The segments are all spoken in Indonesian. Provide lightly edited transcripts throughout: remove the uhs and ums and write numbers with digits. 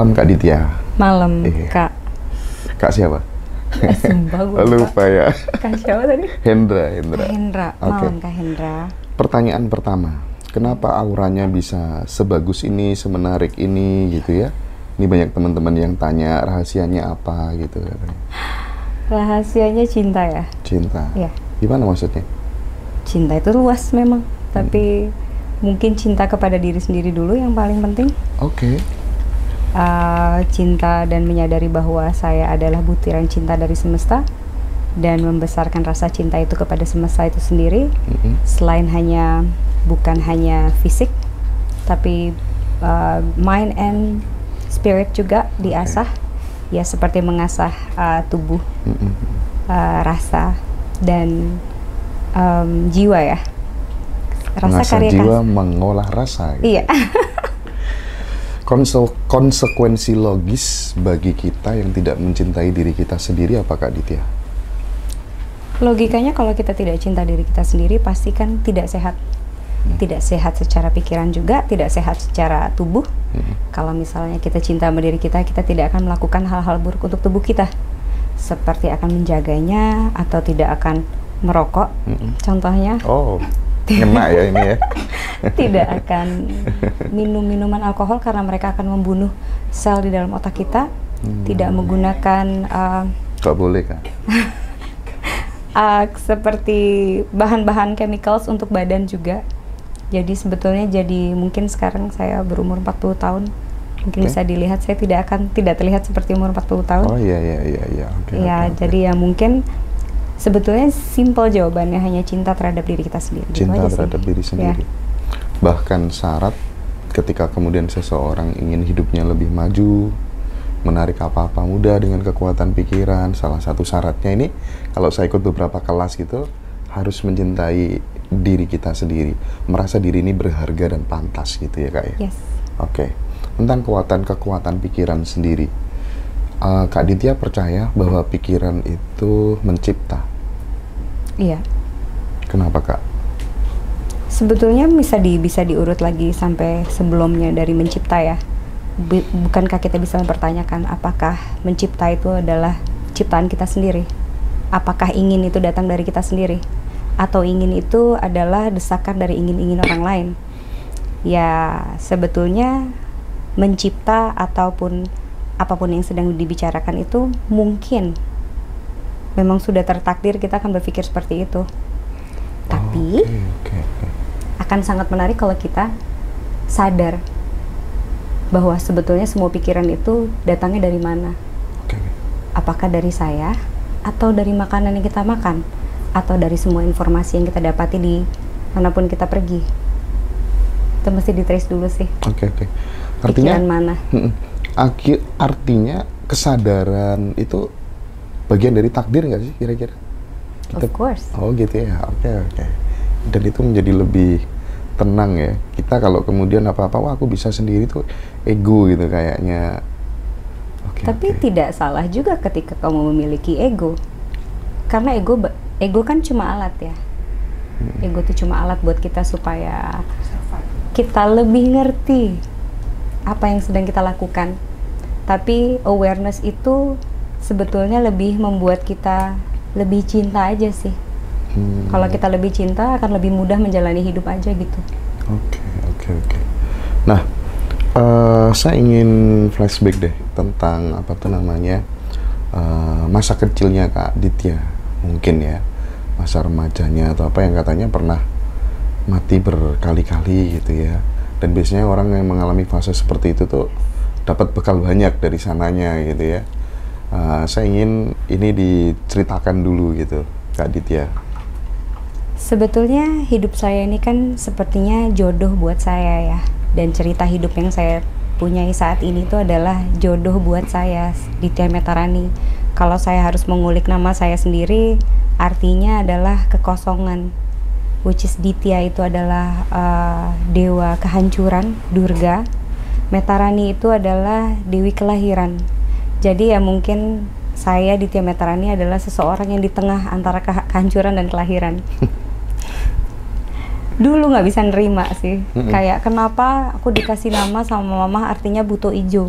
Malam Kak Ditya. Malam, Iya. Kak. Kak siapa? Sumpah gue Lupa ya. Kak siapa tadi? Hendra. Kak Hendra. Oke. Malam, Kak Hendra. Pertanyaan pertama, kenapa auranya bisa sebagus ini, semenarik ini gitu ya? Ini banyak teman-teman yang tanya rahasianya apa gitu katanya. Rahasianya cinta ya? Cinta. Iya. Gimana maksudnya? Cinta itu luas memang, tapi mungkin cinta kepada diri sendiri dulu yang paling penting. Oke. Cinta dan menyadari bahwa saya adalah butiran cinta dari semesta dan membesarkan rasa cinta itu kepada semesta itu sendiri. Selain bukan hanya fisik, tapi mind and spirit juga diasah. Ya seperti mengasah tubuh, rasa dan jiwa ya. Mengasah jiwa, mengolah rasa. Gitu. Iya. Konsekuensi logis bagi kita yang tidak mencintai diri kita sendiri apa Kak Ditya? Logikanya kalau kita tidak cinta diri kita sendiri pasti kan tidak sehat. Tidak sehat secara pikiran juga, tidak sehat secara tubuh. Kalau misalnya kita cinta sama diri kita tidak akan melakukan hal-hal buruk untuk tubuh kita. Seperti akan menjaganya atau tidak akan merokok. Contohnya. Oh, ngena ya ini ya. Tidak akan minum minuman alkohol karena mereka akan membunuh sel di dalam otak kita. Tidak menggunakan Gak boleh kan? seperti bahan-bahan chemicals untuk badan juga. Jadi sebetulnya mungkin sekarang saya berumur 40 tahun. Mungkin bisa dilihat saya tidak terlihat seperti umur 40 tahun. Oh iya. Okay, jadi ya mungkin sebetulnya simple jawabannya hanya cinta terhadap diri kita sendiri. Cinta terhadap diri sendiri. Ya. Bahkan syarat ketika kemudian seseorang ingin hidupnya lebih maju, menarik apa-apa mudah dengan kekuatan pikiran, salah satu syaratnya ini, kalau saya ikut beberapa kelas gitu, harus mencintai diri kita sendiri, merasa diri ini berharga dan pantas gitu ya Kak ya? Yes. Oke. Tentang kekuatan pikiran sendiri, Kak Ditya percaya bahwa pikiran itu mencipta? Iya. Kenapa Kak? Sebetulnya bisa diurut lagi sampai sebelumnya dari mencipta ya. Bukankah kita bisa mempertanyakan apakah mencipta itu adalah ciptaan kita sendiri? Apakah ingin itu datang dari kita sendiri? Atau ingin itu adalah desakan dari ingin-ingin orang lain? Ya sebetulnya mencipta ataupun apapun yang sedang dibicarakan itu mungkin memang sudah tertakdir kita akan berpikir seperti itu. Tapi akan sangat menarik kalau kita sadar bahwa sebetulnya semua pikiran itu datangnya dari mana. Apakah dari saya, atau dari makanan yang kita makan, atau dari semua informasi yang kita dapati di manapun kita pergi. Itu mesti di-trace dulu sih. Oke. Artinya pikiran mana? Artinya kesadaran itu bagian dari takdir nggak sih kira-kira? Of course. Oh gitu ya. Oke. Dan itu menjadi lebih tenang ya. Kita kalau kemudian apa-apa, wah aku bisa sendiri tuh ego gitu kayaknya. Tapi tidak salah juga ketika kamu memiliki ego. Karena ego kan cuma alat ya. Ego itu cuma alat buat kita supaya kita lebih ngerti apa yang sedang kita lakukan. Tapi awareness itu sebetulnya lebih membuat kita lebih cinta aja sih. Kalau kita lebih cinta akan lebih mudah menjalani hidup aja gitu. Oke. Nah, saya ingin flashback deh tentang masa kecilnya Kak Ditya, mungkin ya, masa remajanya atau apa yang katanya pernah mati berkali-kali gitu ya. Dan biasanya orang yang mengalami fase seperti itu tuh dapat bekal banyak dari sananya gitu ya. Saya ingin ini diceritakan dulu gitu Kak Ditya. Sebetulnya hidup saya ini kan sepertinya jodoh buat saya ya. Dan cerita hidup yang saya punyai saat ini itu adalah jodoh buat saya, Ditya Metarani. Kalau saya harus mengulik nama saya sendiri, artinya adalah kekosongan. Which is Ditya itu adalah dewa kehancuran, Durga. Metarani itu adalah dewi kelahiran. Jadi ya mungkin saya Ditya Metarani adalah seseorang yang di tengah antara kehancuran dan kelahiran. Dulu nggak bisa nerima sih, kayak kenapa aku dikasih nama sama mama artinya buto ijo.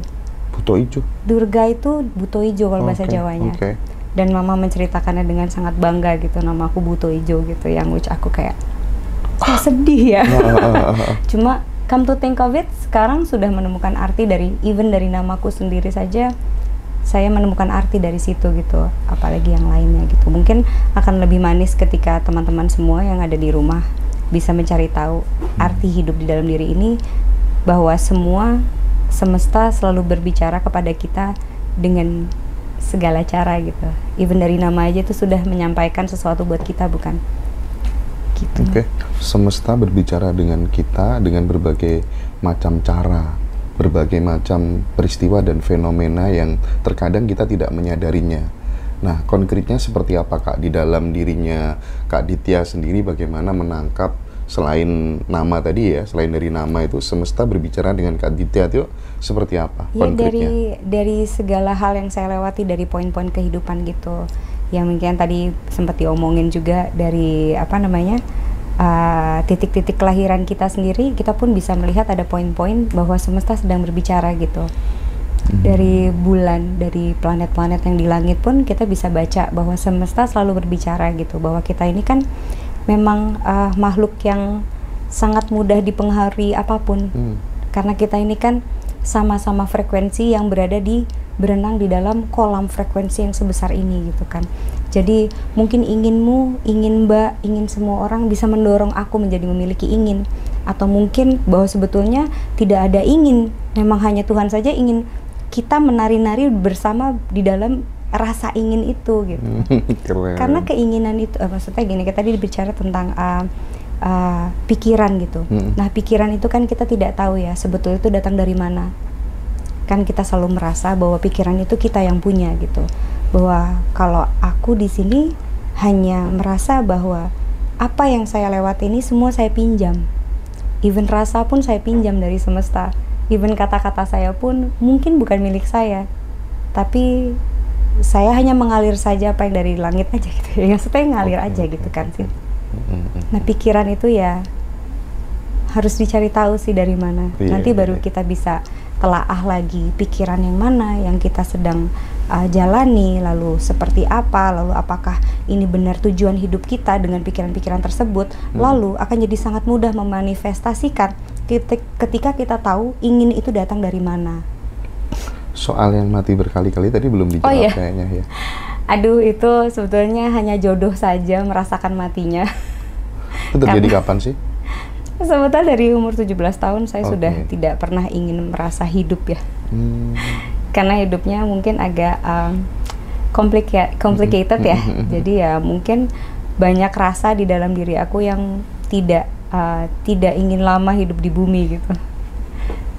Buto ijo. Durga itu buto ijo kalau bahasa Oke, Jawanya. oke. Dan mama menceritakannya dengan sangat bangga gitu, nama aku buto ijo gitu, yang which aku kayak sedih ya. Cuma come to think of it, sekarang sudah menemukan arti dari even dari namaku sendiri saja, saya menemukan arti dari situ gitu, apalagi yang lainnya gitu. Mungkin akan lebih manis ketika teman-teman semua yang ada di rumah bisa mencari tahu arti hidup di dalam diri ini, bahwa semesta selalu berbicara kepada kita dengan segala cara gitu. Even dari nama aja itu sudah menyampaikan sesuatu buat kita, bukan? Gitu. Oke. Semesta berbicara dengan kita dengan berbagai macam cara, berbagai macam peristiwa dan fenomena yang terkadang kita tidak menyadarinya. Nah, konkretnya seperti apa Kak di dalam dirinya Kak Ditya sendiri, bagaimana menangkap selain nama tadi ya, selain dari nama itu semesta berbicara dengan Kak Ditya itu seperti apa Ya, konkretnya? dari segala hal yang saya lewati, dari poin-poin kehidupan gitu, yang mungkin tadi sempat diomongin juga dari apa namanya, titik-titik kelahiran kita sendiri, kita pun bisa melihat ada poin-poin bahwa semesta sedang berbicara gitu. Dari bulan, dari planet-planet yang di langit pun kita bisa baca bahwa semesta selalu berbicara gitu, bahwa kita ini kan memang makhluk yang sangat mudah dipengaruhi apapun. Karena kita ini kan sama-sama frekuensi yang berenang di dalam kolam frekuensi yang sebesar ini gitu kan. Jadi mungkin inginmu, ingin Mbak, ingin semua orang bisa mendorong aku menjadi memiliki ingin, atau mungkin bahwa sebetulnya tidak ada ingin, memang hanya Tuhan saja ingin kita menari-nari bersama di dalam rasa ingin itu gitu. Keren. Karena keinginan itu maksudnya gini, kita tadi bicara tentang pikiran gitu. Nah, pikiran itu kan kita tidak tahu ya sebetulnya itu datang dari mana. Kan kita selalu merasa bahwa pikiran itu kita yang punya gitu. Bahwa kalau aku di sini hanya merasa bahwa apa yang saya lewati ini semua saya pinjam. Even rasa pun saya pinjam dari semesta. Even kata-kata saya pun mungkin bukan milik saya. Tapi saya hanya mengalir saja apa yang dari langit aja gitu. Yang saya ngalir aja gitu kan sih. Nah, pikiran itu ya harus dicari tahu sih dari mana. Nanti baru kita bisa telaah lagi pikiran yang mana yang kita sedang jalani, lalu seperti apa, lalu apakah ini benar tujuan hidup kita dengan pikiran-pikiran tersebut. Lalu akan jadi sangat mudah memanifestasikan ketika kita tahu ingin itu datang dari mana. Soal yang mati berkali-kali tadi belum dijawab kayaknya ya. Aduh, itu sebetulnya hanya jodoh saja merasakan matinya. Itu terjadi kapan sih? Sebetulnya dari umur 17 tahun saya sudah tidak pernah ingin merasa hidup ya. Karena hidupnya mungkin agak complicated ya. Jadi ya mungkin banyak rasa di dalam diri aku yang tidak ingin lama hidup di bumi gitu.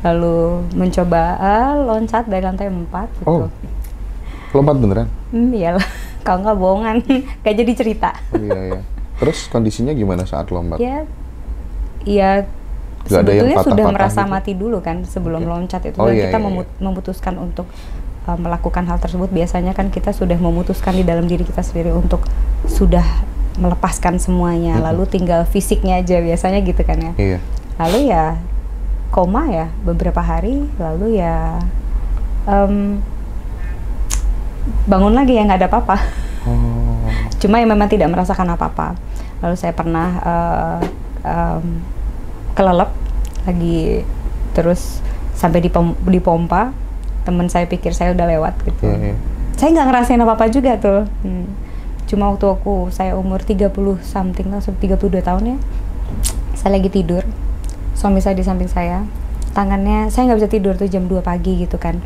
Lalu mencoba loncat dari lantai 4 gitu. Oh, lompat beneran? Iyalah, kalau nggak bohongan, gak jadi cerita. Oh iya. Terus kondisinya gimana saat lompat? Ya sebetulnya sudah merasa gitu? mati dulu kan sebelum loncat itu. Dan kita memutuskan untuk melakukan hal tersebut. Biasanya kan kita sudah memutuskan di dalam diri kita sendiri untuk sudah melepaskan semuanya. Lalu tinggal fisiknya aja biasanya gitu kan ya. Iya. Lalu ya koma ya beberapa hari, lalu ya bangun lagi ya nggak ada apa-apa. Cuma ya memang tidak merasakan apa-apa. Lalu saya pernah kelelep lagi, terus sampai dipompa. Teman saya pikir saya udah lewat gitu. Saya nggak ngerasain apa-apa juga tuh. Cuma waktu saya umur 30 something lah, 32 tahun ya, saya lagi tidur, suami saya di samping saya, tangannya, saya nggak bisa tidur tuh jam 2 pagi gitu kan.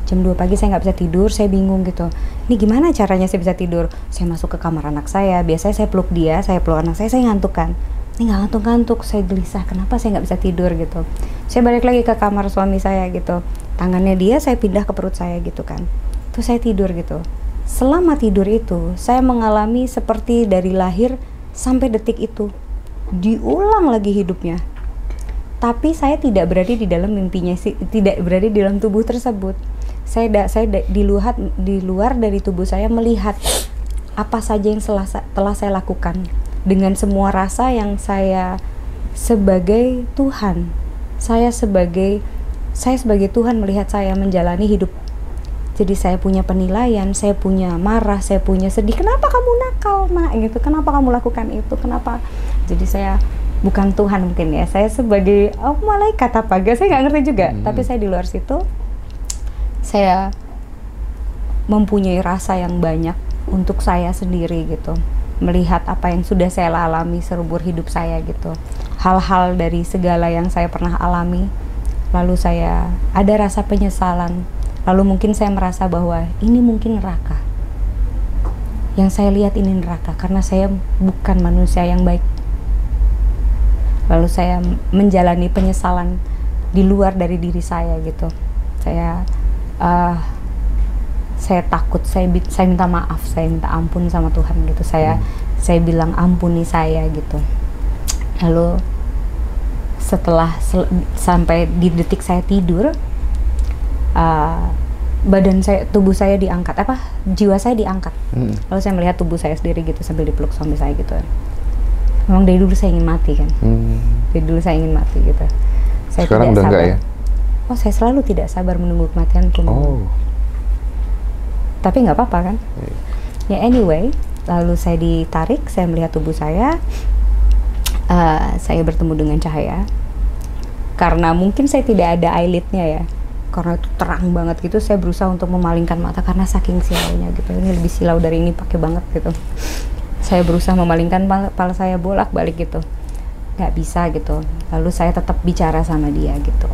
Jam 2 pagi saya nggak bisa tidur, saya bingung gitu. Ini gimana caranya saya bisa tidur? Saya masuk ke kamar anak saya, biasanya saya peluk dia, saya peluk anak saya ngantuk kan. Ini nggak ngantuk-ngantuk, saya gelisah, kenapa saya nggak bisa tidur gitu. Saya balik lagi ke kamar suami saya gitu. Tangannya dia saya pindah ke perut saya gitu kan. Terus saya tidur gitu. Selama tidur itu, saya mengalami seperti dari lahir sampai detik itu. Diulang lagi hidupnya. Tapi saya tidak berada di dalam mimpinya, tidak berada di dalam tubuh tersebut. Saya di luar dari tubuh saya melihat apa saja yang telah saya lakukan dengan semua rasa yang saya sebagai Tuhan, saya sebagai saya sebagai Tuhan melihat saya menjalani hidup. Jadi saya punya penilaian, saya punya marah, saya punya sedih. Kenapa kamu nakal, nak? Gitu. Kenapa kamu lakukan itu? Kenapa? Jadi saya bukan Tuhan mungkin ya. Saya sebagai malaikat apa gak? Saya nggak ngerti juga. Tapi saya di luar situ, saya mempunyai rasa yang banyak untuk saya sendiri gitu. Melihat apa yang sudah saya alami seumur hidup saya gitu. Hal-hal dari segala yang saya pernah alami. Lalu saya ada rasa penyesalan. Lalu mungkin saya merasa bahwa ini mungkin neraka. Yang saya lihat ini neraka karena saya bukan manusia yang baik. Lalu saya menjalani penyesalan di luar dari diri saya gitu. Saya takut, saya minta maaf, saya minta ampun sama Tuhan gitu. Saya bilang ampuni saya gitu. Lalu setelah sampai di detik saya tidur, tubuh saya diangkat, jiwa saya diangkat. Lalu saya melihat tubuh saya sendiri gitu sambil dipeluk suami saya gitu. Memang dari dulu saya ingin mati kan. Dari dulu saya ingin mati gitu. Saya sekarang tidak udah sabar. enggak ya? Oh, saya selalu tidak sabar menunggu kematianku. Tapi nggak apa-apa kan? Ya anyway, lalu saya ditarik, saya melihat tubuh saya. Saya bertemu dengan cahaya. Karena mungkin saya tidak ada eyelidnya ya, karena itu terang banget gitu, saya berusaha untuk memalingkan mata karena saking silaunya gitu. Ini lebih silau dari ini pakai banget gitu. Saya berusaha memalingkan kepala saya bolak-balik gitu, nggak bisa gitu. Lalu saya tetap bicara sama dia gitu.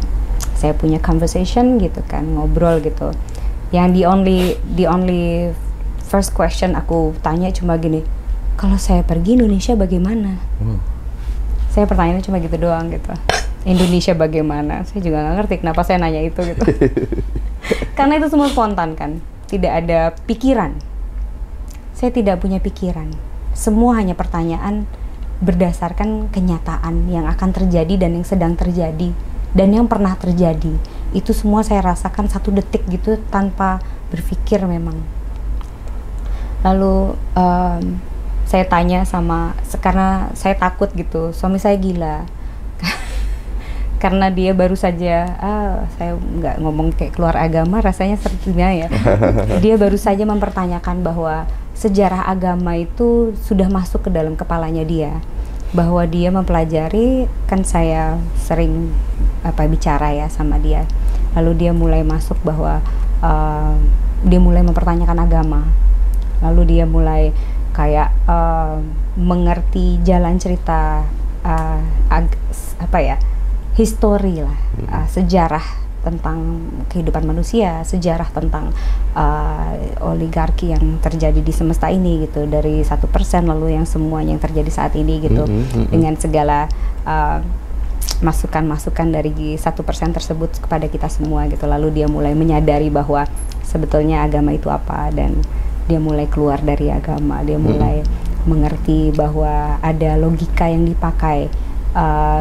Saya punya conversation gitu kan, ngobrol gitu. Yang the only first question aku tanya cuma gini, kalau saya pergi Indonesia bagaimana? Saya pertanyaannya cuma gitu doang gitu. Indonesia bagaimana? Saya juga nggak ngerti kenapa saya nanya itu gitu. Karena itu semua spontan kan, tidak ada pikiran. Saya tidak punya pikiran. Semua hanya pertanyaan berdasarkan kenyataan yang akan terjadi dan yang sedang terjadi dan yang pernah terjadi. Itu semua saya rasakan satu detik gitu tanpa berpikir memang. Lalu saya tanya karena saya takut gitu, suami saya gila. Karena dia baru saja, saya nggak ngomong kayak keluar agama, rasanya sepertinya ya. Dia baru saja mempertanyakan bahwa sejarah agama itu sudah masuk ke dalam kepalanya dia. Bahwa dia mempelajari, kan saya sering bicara ya sama dia. Lalu dia mulai masuk bahwa, dia mulai mempertanyakan agama. Lalu dia mulai kayak mengerti jalan cerita, histori lah, sejarah tentang kehidupan manusia, sejarah tentang oligarki yang terjadi di semesta ini gitu, dari 1% lalu yang semuanya yang terjadi saat ini gitu, dengan segala masukan-masukan dari 1% tersebut kepada kita semua gitu. Lalu dia mulai menyadari bahwa sebetulnya agama itu apa, dan dia mulai keluar dari agama, dia mulai mengerti bahwa ada logika yang dipakai,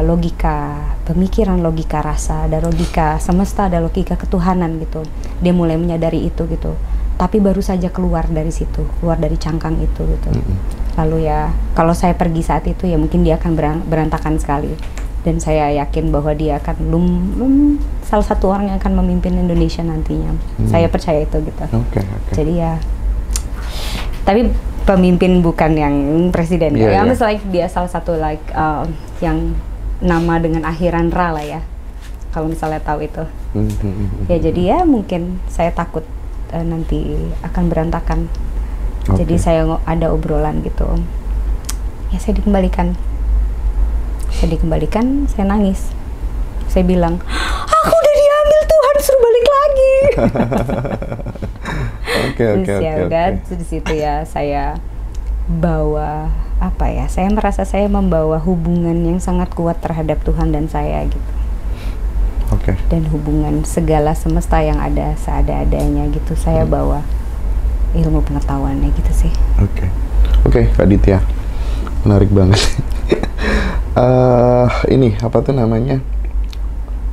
logika pemikiran, logika rasa, ada logika semesta, ada logika ketuhanan gitu. Dia mulai menyadari itu gitu. Tapi baru saja keluar dari situ, keluar dari cangkang itu gitu. Lalu ya, kalau saya pergi saat itu ya mungkin dia akan berantakan sekali. Dan saya yakin bahwa dia akan salah satu orang yang akan memimpin Indonesia nantinya. Saya percaya itu gitu. Jadi ya, tapi pemimpin bukan yang presiden ya. Yang like dia salah satu yang nama dengan akhiran ra lah ya. Kalau misalnya tahu itu. Ya jadi ya mungkin saya takut nanti akan berantakan. Jadi saya ada obrolan gitu. Ya saya dikembalikan. Saya nangis. Saya bilang, aku udah diambil Tuhan, suruh balik lagi. Di situ ya saya bawa saya merasa saya membawa hubungan yang sangat kuat terhadap Tuhan dan saya gitu. Dan hubungan segala semesta yang ada seada-adanya gitu, saya bawa ilmu pengetahuannya gitu sih. Oke, Kak Ditya, menarik banget. Ini apa tuh namanya?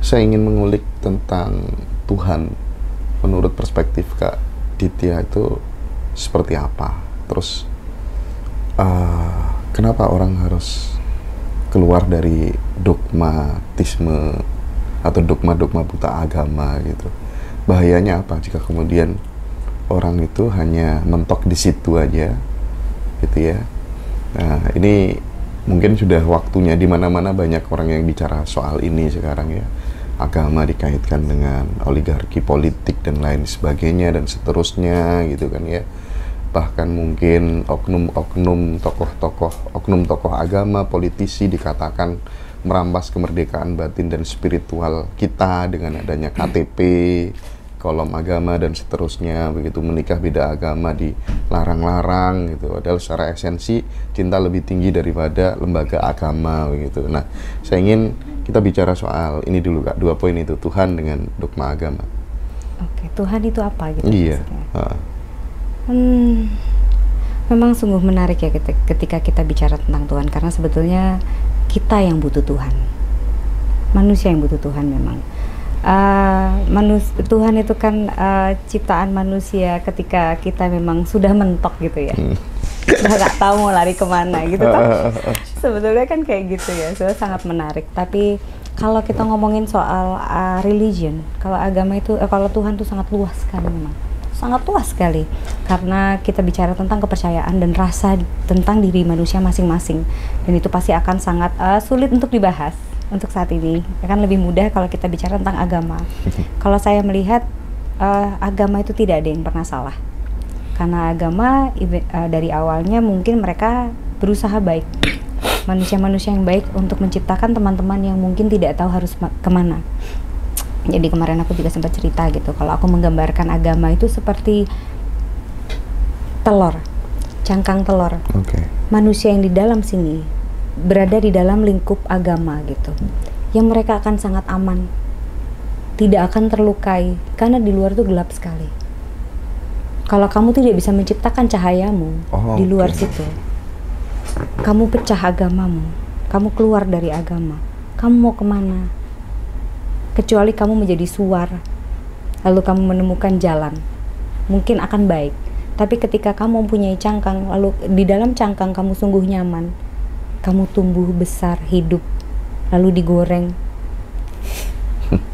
Saya ingin mengulik tentang Tuhan menurut perspektif Kak Ditya itu seperti apa. Terus kenapa orang harus keluar dari dogmatisme atau dogma-dogma buta agama gitu. Bahayanya apa jika kemudian orang itu hanya mentok di situ aja gitu ya. Nah, ini mungkin sudah waktunya, di mana-mana banyak orang yang bicara soal ini sekarang ya. Agama dikaitkan dengan oligarki politik dan lain sebagainya dan seterusnya gitu kan ya. Bahkan mungkin oknum tokoh agama, politisi dikatakan merampas kemerdekaan batin dan spiritual kita dengan adanya KTP, kolom agama dan seterusnya, begitu menikah beda agama dilarang-larang gitu. Padahal secara esensi cinta lebih tinggi daripada lembaga agama begitu. Nah, saya ingin kita bicara soal ini dulu Kak, 2 poin itu, Tuhan dengan dogma agama. Oke, Tuhan itu apa gitu? Iya. Memang sungguh menarik ya ketika kita bicara tentang Tuhan, karena sebetulnya kita yang butuh Tuhan, manusia yang butuh Tuhan memang. Tuhan itu kan ciptaan manusia ketika kita memang sudah mentok gitu ya, sudah nggak tahu mau lari kemana gitu kan. Sebetulnya kan kayak gitu ya, sangat menarik. Tapi kalau kita ngomongin soal religion, kalau agama itu, kalau Tuhan itu sangat luas sekali memang. Sangat luas sekali, karena kita bicara tentang kepercayaan dan rasa tentang diri manusia masing-masing, dan itu pasti akan sangat sulit untuk dibahas untuk saat ini. Akan lebih mudah kalau kita bicara tentang agama. Kalau saya melihat agama itu tidak ada yang pernah salah, karena agama dari awalnya mungkin mereka berusaha baik, manusia-manusia yang baik untuk menciptakan teman-teman yang mungkin tidak tahu harus kemana. Jadi kemarin aku juga sempat cerita gitu, kalau aku menggambarkan agama itu seperti telur, cangkang telur. Manusia yang di dalam sini berada di dalam lingkup agama gitu, yang mereka akan sangat aman, tidak akan terlukai, karena di luar itu gelap sekali. Kalau kamu tidak bisa menciptakan cahayamu di luar situ, kamu pecah agamamu, kamu keluar dari agama, kamu mau kemana? Kecuali kamu menjadi suar, lalu kamu menemukan jalan, mungkin akan baik. Tapi ketika kamu mempunyai cangkang, lalu di dalam cangkang kamu sungguh nyaman, kamu tumbuh besar, hidup, lalu digoreng,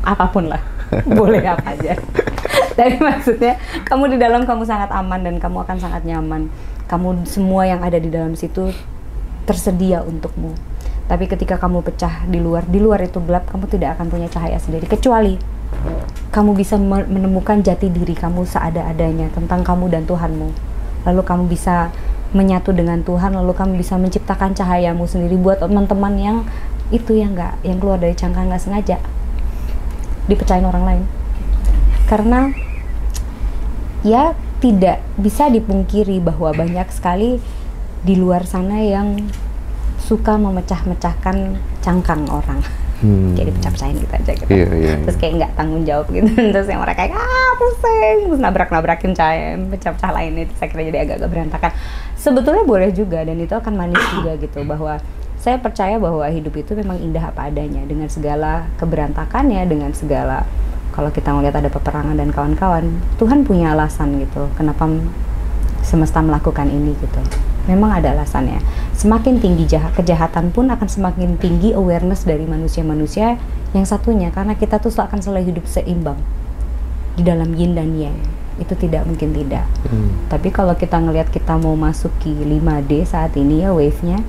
apapun lah, boleh apa aja. Tapi maksudnya, kamu di dalam kamu sangat aman dan kamu akan sangat nyaman. Kamu semua yang ada di dalam situ tersedia untukmu. Tapi ketika kamu pecah di luar itu gelap, kamu tidak akan punya cahaya sendiri, kecuali kamu bisa menemukan jati diri kamu seada-adanya tentang kamu dan Tuhanmu. Lalu kamu bisa menyatu dengan Tuhan, lalu kamu bisa menciptakan cahayamu sendiri buat teman-teman yang itu yang keluar dari cangkang nggak sengaja dipecahin orang lain. Karena ya tidak bisa dipungkiri bahwa banyak sekali di luar sana yang suka memecah-mecahkan cangkang orang, kayak dipecah-pecahin gitu aja gitu. Terus kayak nggak tanggung jawab gitu. Terus yang mereka kayak pusing, terus nabrak-nabrakin pecah-pecah lain, itu saya kira jadi agak-agak berantakan. Sebetulnya boleh juga, dan itu akan manis juga gitu, bahwa saya percaya bahwa hidup itu memang indah apa adanya, dengan segala keberantakannya, dengan segala, kalau kita melihat ada peperangan dan kawan-kawan, Tuhan punya alasan gitu kenapa semesta melakukan ini gitu. Memang ada alasannya. Semakin tinggi kejahatan pun akan semakin tinggi awareness dari manusia-manusia yang satunya, karena kita tuh akan selalu hidup seimbang di dalam yin dan yang. Itu tidak mungkin tidak. Tapi kalau kita ngelihat kita mau masuki 5D saat ini ya, wave-nya,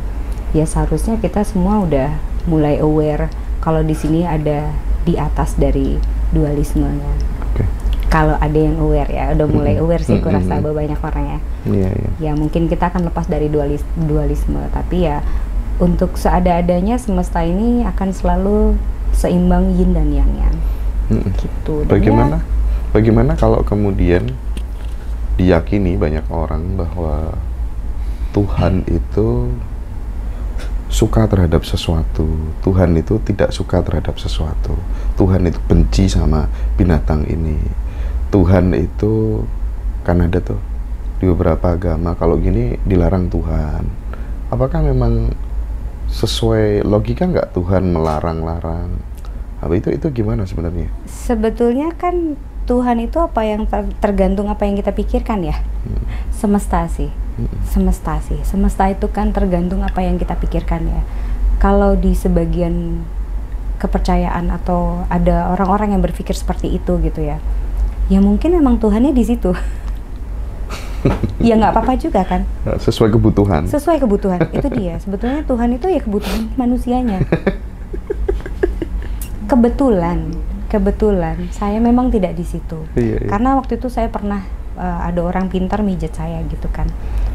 ya seharusnya kita semua udah mulai aware kalau di sini ada di atas dari dualismenya. Kalau ada yang aware ya, udah mulai aware sih, aku rasa banyak orang ya. Ya mungkin kita akan lepas dari dualisme, tapi ya untuk seada-adanya semesta ini akan selalu seimbang yin dan yang. Gitu. Bagaimana kalau kemudian diyakini banyak orang bahwa Tuhan itu suka terhadap sesuatu, Tuhan itu tidak suka terhadap sesuatu, Tuhan itu benci sama binatang ini, Tuhan itu, kan ada tuh di beberapa agama kalau gini dilarang Tuhan. Apakah memang sesuai logika nggak Tuhan melarang-larang? Apa itu gimana sebenarnya? Sebetulnya kan Tuhan itu apa yang tergantung apa yang kita pikirkan ya. Semesta sih. Semesta itu kan tergantung apa yang kita pikirkan ya. Kalau di sebagian kepercayaan atau ada orang-orang yang berpikir seperti itu gitu ya. Ya mungkin memang Tuhannya di situ. Ya nggak apa-apa juga kan. Sesuai kebutuhan. Sesuai kebutuhan, itu dia. Sebetulnya Tuhan itu ya kebutuhan manusianya. Kebetulan saya memang tidak di situ. Iya. Karena waktu itu saya pernah ada orang pintar mijet saya gitu kan.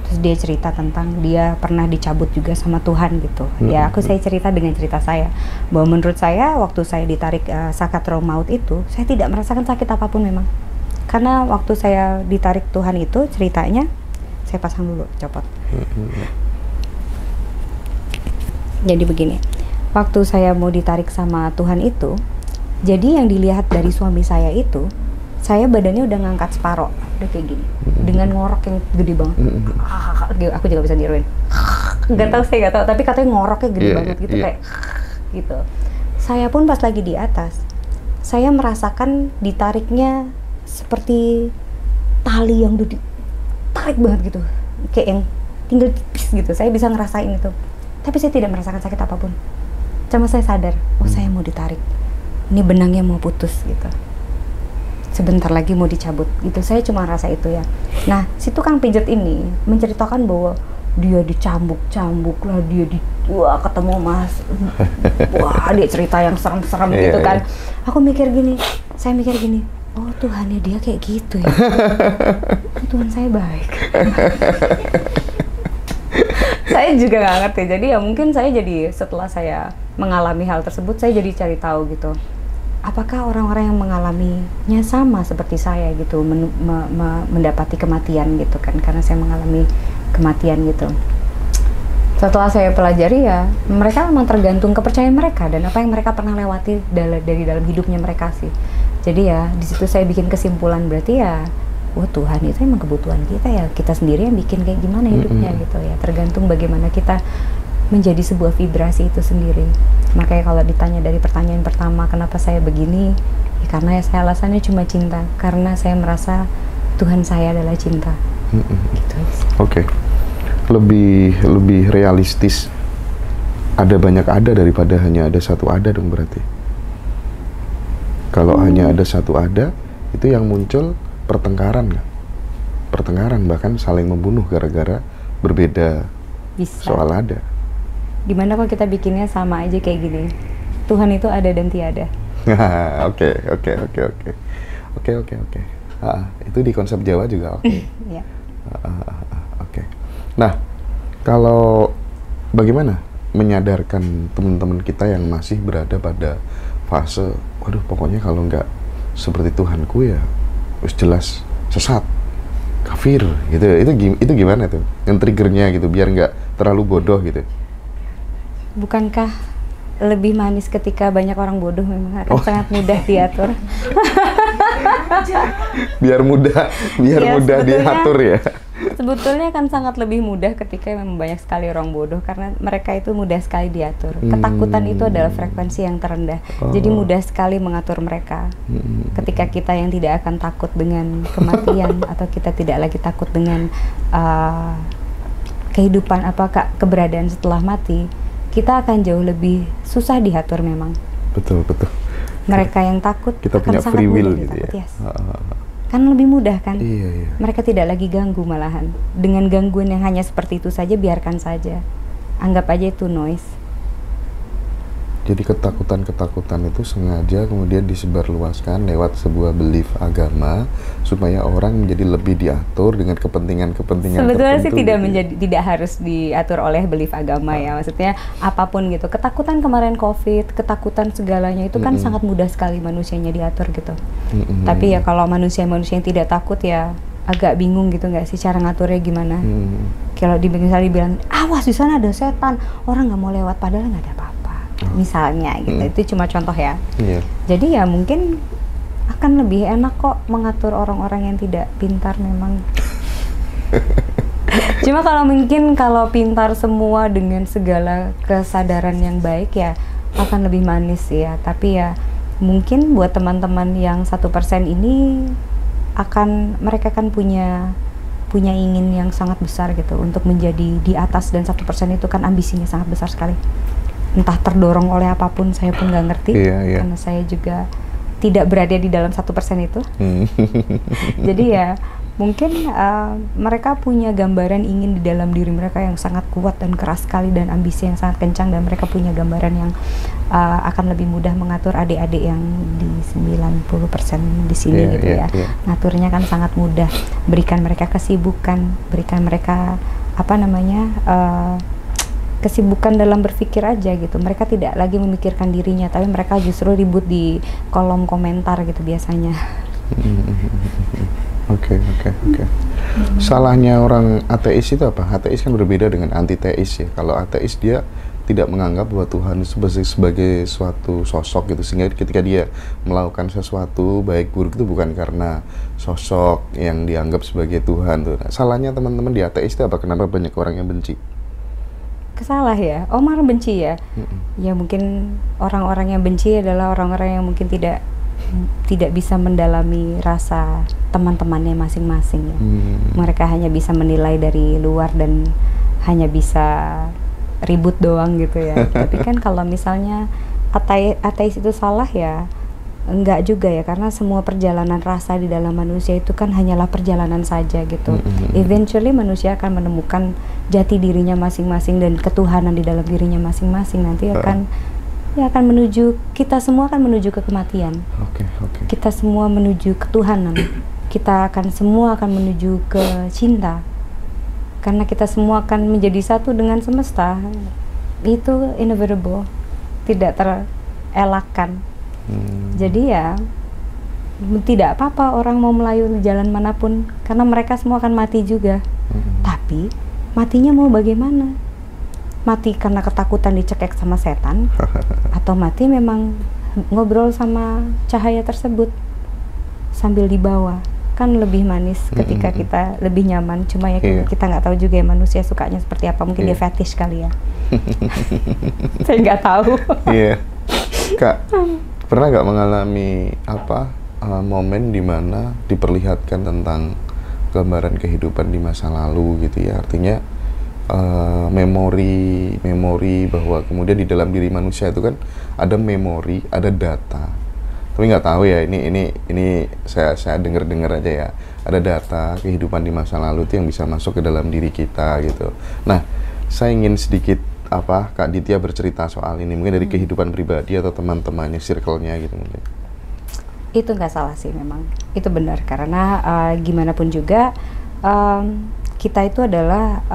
Terus dia cerita tentang dia pernah dicabut juga sama Tuhan gitu. Ya saya cerita dengan cerita saya bahwa menurut saya waktu saya ditarik sakaratul maut itu, saya tidak merasakan sakit apapun memang. Karena waktu saya ditarik Tuhan itu ceritanya, saya pasang dulu, copot. Jadi begini, waktu saya mau ditarik sama Tuhan itu, jadi yang dilihat dari suami saya itu, saya badannya udah ngangkat separoh, udah kayak gini, dengan ngorok yang gede banget. Aku juga bisa niruin. Nggak tahu, saya nggak tahu, tapi katanya ngoroknya gede banget gitu, kayak gitu. Saya pun pas lagi di atas, saya merasakan ditariknya seperti tali yang udah ditarik banget gitu, kayak yang tinggal tipis gitu. Saya bisa ngerasain itu, tapi saya tidak merasakan sakit apapun. Cuma saya sadar, oh saya mau ditarik, ini benangnya mau putus gitu, sebentar lagi mau dicabut gitu. Saya cuma rasa itu ya. Nah, si tukang pijat ini menceritakan bahwa dia dicambuk-cambuk lah, wah ketemu mas, wah dia cerita yang serem-serem gitu kan. Aku mikir gini, oh Tuhannya dia kayak gitu ya. Oh, Tuhan saya baik. Saya juga nggak ngerti. Jadi ya mungkin saya jadi setelah saya mengalami hal tersebut, saya jadi cari tahu gitu. Apakah orang-orang yang mengalaminya sama seperti saya gitu, mendapati kematian gitu kan? Karena saya mengalami kematian gitu. Setelah saya pelajari ya, mereka memang tergantung kepercayaan mereka dan apa yang mereka pernah lewati dari dalam hidupnya mereka sih. Jadi ya di situ saya bikin kesimpulan, berarti ya, wah Tuhan itu emang kebutuhan kita ya, kita sendiri yang bikin kayak gimana hidupnya gitu ya. Tergantung bagaimana kita menjadi sebuah vibrasi itu sendiri. Makanya kalau ditanya dari pertanyaan pertama, kenapa saya begini? Ya karena ya saya alasannya cuma cinta. Karena saya merasa Tuhan saya adalah cinta. Gitu. Oke. Lebih realistis. Ada banyak ada daripada hanya ada satu ada dong berarti. Kalau hanya ada satu ada, itu yang muncul pertengkaran nggak? Pertengkaran, bahkan saling membunuh gara-gara berbeda soal ada. Gimana kalau kita bikinnya sama aja kayak gini, Tuhan itu ada dan tiada. Oke. Itu di konsep Jawa juga oke. Yeah. Oke. Nah, kalau bagaimana menyadarkan teman-teman kita yang masih berada pada fase, waduh pokoknya kalau nggak seperti Tuhanku ya, wis jelas sesat, kafir gitu. Itu gimana tuh? Yang triggernya gitu biar nggak terlalu bodoh gitu. Bukankah lebih manis ketika banyak orang bodoh? Memang akan sangat mudah diatur. biar mudah diatur ya. Sebetulnya kan sangat lebih mudah ketika memang banyak sekali orang bodoh, karena mereka itu mudah sekali diatur. Ketakutan itu adalah frekuensi yang terendah. Jadi mudah sekali mengatur mereka. Ketika kita yang tidak akan takut dengan kematian atau kita tidak lagi takut dengan kehidupan keberadaan setelah mati, kita akan jauh lebih susah diatur memang. Betul. Mereka yang takut kita akan punya sangat free will mudah gitu ditakut, ya. yes. Kan lebih mudah kan? Iya. Mereka tidak lagi ganggu malahan. Dengan gangguan yang hanya seperti itu saja, biarkan saja. Anggap aja itu noise. Jadi ketakutan itu sengaja kemudian disebarluaskan lewat sebuah belief agama supaya orang menjadi lebih diatur dengan kepentingan-kepentingan Sebetulnya sih tertentu tidak harus diatur oleh belief agama ya. Maksudnya apapun gitu. Ketakutan kemarin COVID, ketakutan segalanya itu kan sangat mudah sekali manusianya diatur gitu. Tapi ya kalau manusia yang tidak takut ya agak bingung gitu nggak sih cara ngaturnya gimana. Kalau misalnya dibilang awas di sana ada setan, orang nggak mau lewat padahal nggak ada apa-apa. Misalnya gitu, itu cuma contoh ya. Jadi ya mungkin akan lebih enak kok mengatur orang-orang yang tidak pintar memang. Cuma kalau pintar semua dengan segala kesadaran yang baik ya akan lebih manis ya. Tapi ya mungkin buat teman-teman yang 1% ini mereka kan punya ingin yang sangat besar gitu untuk menjadi di atas, dan 1% itu kan ambisinya sangat besar sekali. entah terdorong oleh apapun, saya pun nggak ngerti. Karena saya juga tidak berada di dalam 1% itu. Jadi ya mungkin mereka punya gambaran ingin di dalam diri mereka yang sangat kuat dan keras sekali, dan ambisi yang sangat kencang, dan mereka punya gambaran yang akan lebih mudah mengatur adik-adik yang di 90% di sini gitu ya. Ngaturnya kan sangat mudah. Berikan mereka kesibukan, berikan mereka kesibukan dalam berpikir aja gitu. Mereka tidak lagi memikirkan dirinya, tapi mereka justru ribut di kolom komentar gitu biasanya. Oke. Salahnya orang ateis itu apa? Ateis kan berbeda dengan antiteis ya. Kalau ateis dia tidak menganggap bahwa Tuhan sebagai suatu sosok gitu, sehingga ketika dia melakukan sesuatu baik buruk itu bukan karena sosok yang dianggap sebagai Tuhan tuh. Nah, salahnya teman-teman di ateis itu apa? Kenapa banyak orang yang benci? Kesalah ya? Oh, marah benci ya? Ya mungkin orang-orang yang benci adalah orang-orang yang mungkin tidak bisa mendalami rasa teman-temannya masing-masing ya. Mereka hanya bisa menilai dari luar dan hanya bisa ribut doang gitu ya. Tapi kan kalau misalnya ateis itu salah ya, enggak juga ya, karena semua perjalanan rasa di dalam manusia itu kan hanyalah perjalanan saja gitu. Eventually manusia akan menemukan jati dirinya masing-masing dan ketuhanan di dalam dirinya masing-masing. Nanti akan menuju, kita semua akan menuju ke kematian. Kita semua menuju ketuhanan. Kita semua akan menuju ke cinta. Karena kita semua akan menjadi satu dengan semesta. Itu inevitable, tidak terelakkan. Jadi ya tidak apa-apa orang mau melayani jalan manapun, karena mereka semua akan mati juga. Tapi matinya mau bagaimana? Mati karena ketakutan dicekek sama setan, atau mati memang ngobrol sama cahaya tersebut sambil dibawa? Kan lebih manis ketika kita lebih nyaman. Cuma ya kita nggak tahu juga ya manusia sukanya seperti apa. Mungkin dia fetish kali ya. Saya nggak tahu. Kak, pernah nggak mengalami momen dimana diperlihatkan tentang gambaran kehidupan di masa lalu gitu ya? Artinya memori bahwa kemudian di dalam diri manusia itu kan ada memori, ada data. Tapi nggak tahu ya, ini saya dengar aja ya. Ada data kehidupan di masa lalu itu yang bisa masuk ke dalam diri kita gitu. Nah, saya ingin sedikit Kak Ditya bercerita soal ini, mungkin dari kehidupan pribadi atau teman-temannya, circle-nya gitu mungkin. Itu nggak salah sih, memang itu benar, karena gimana pun juga kita itu adalah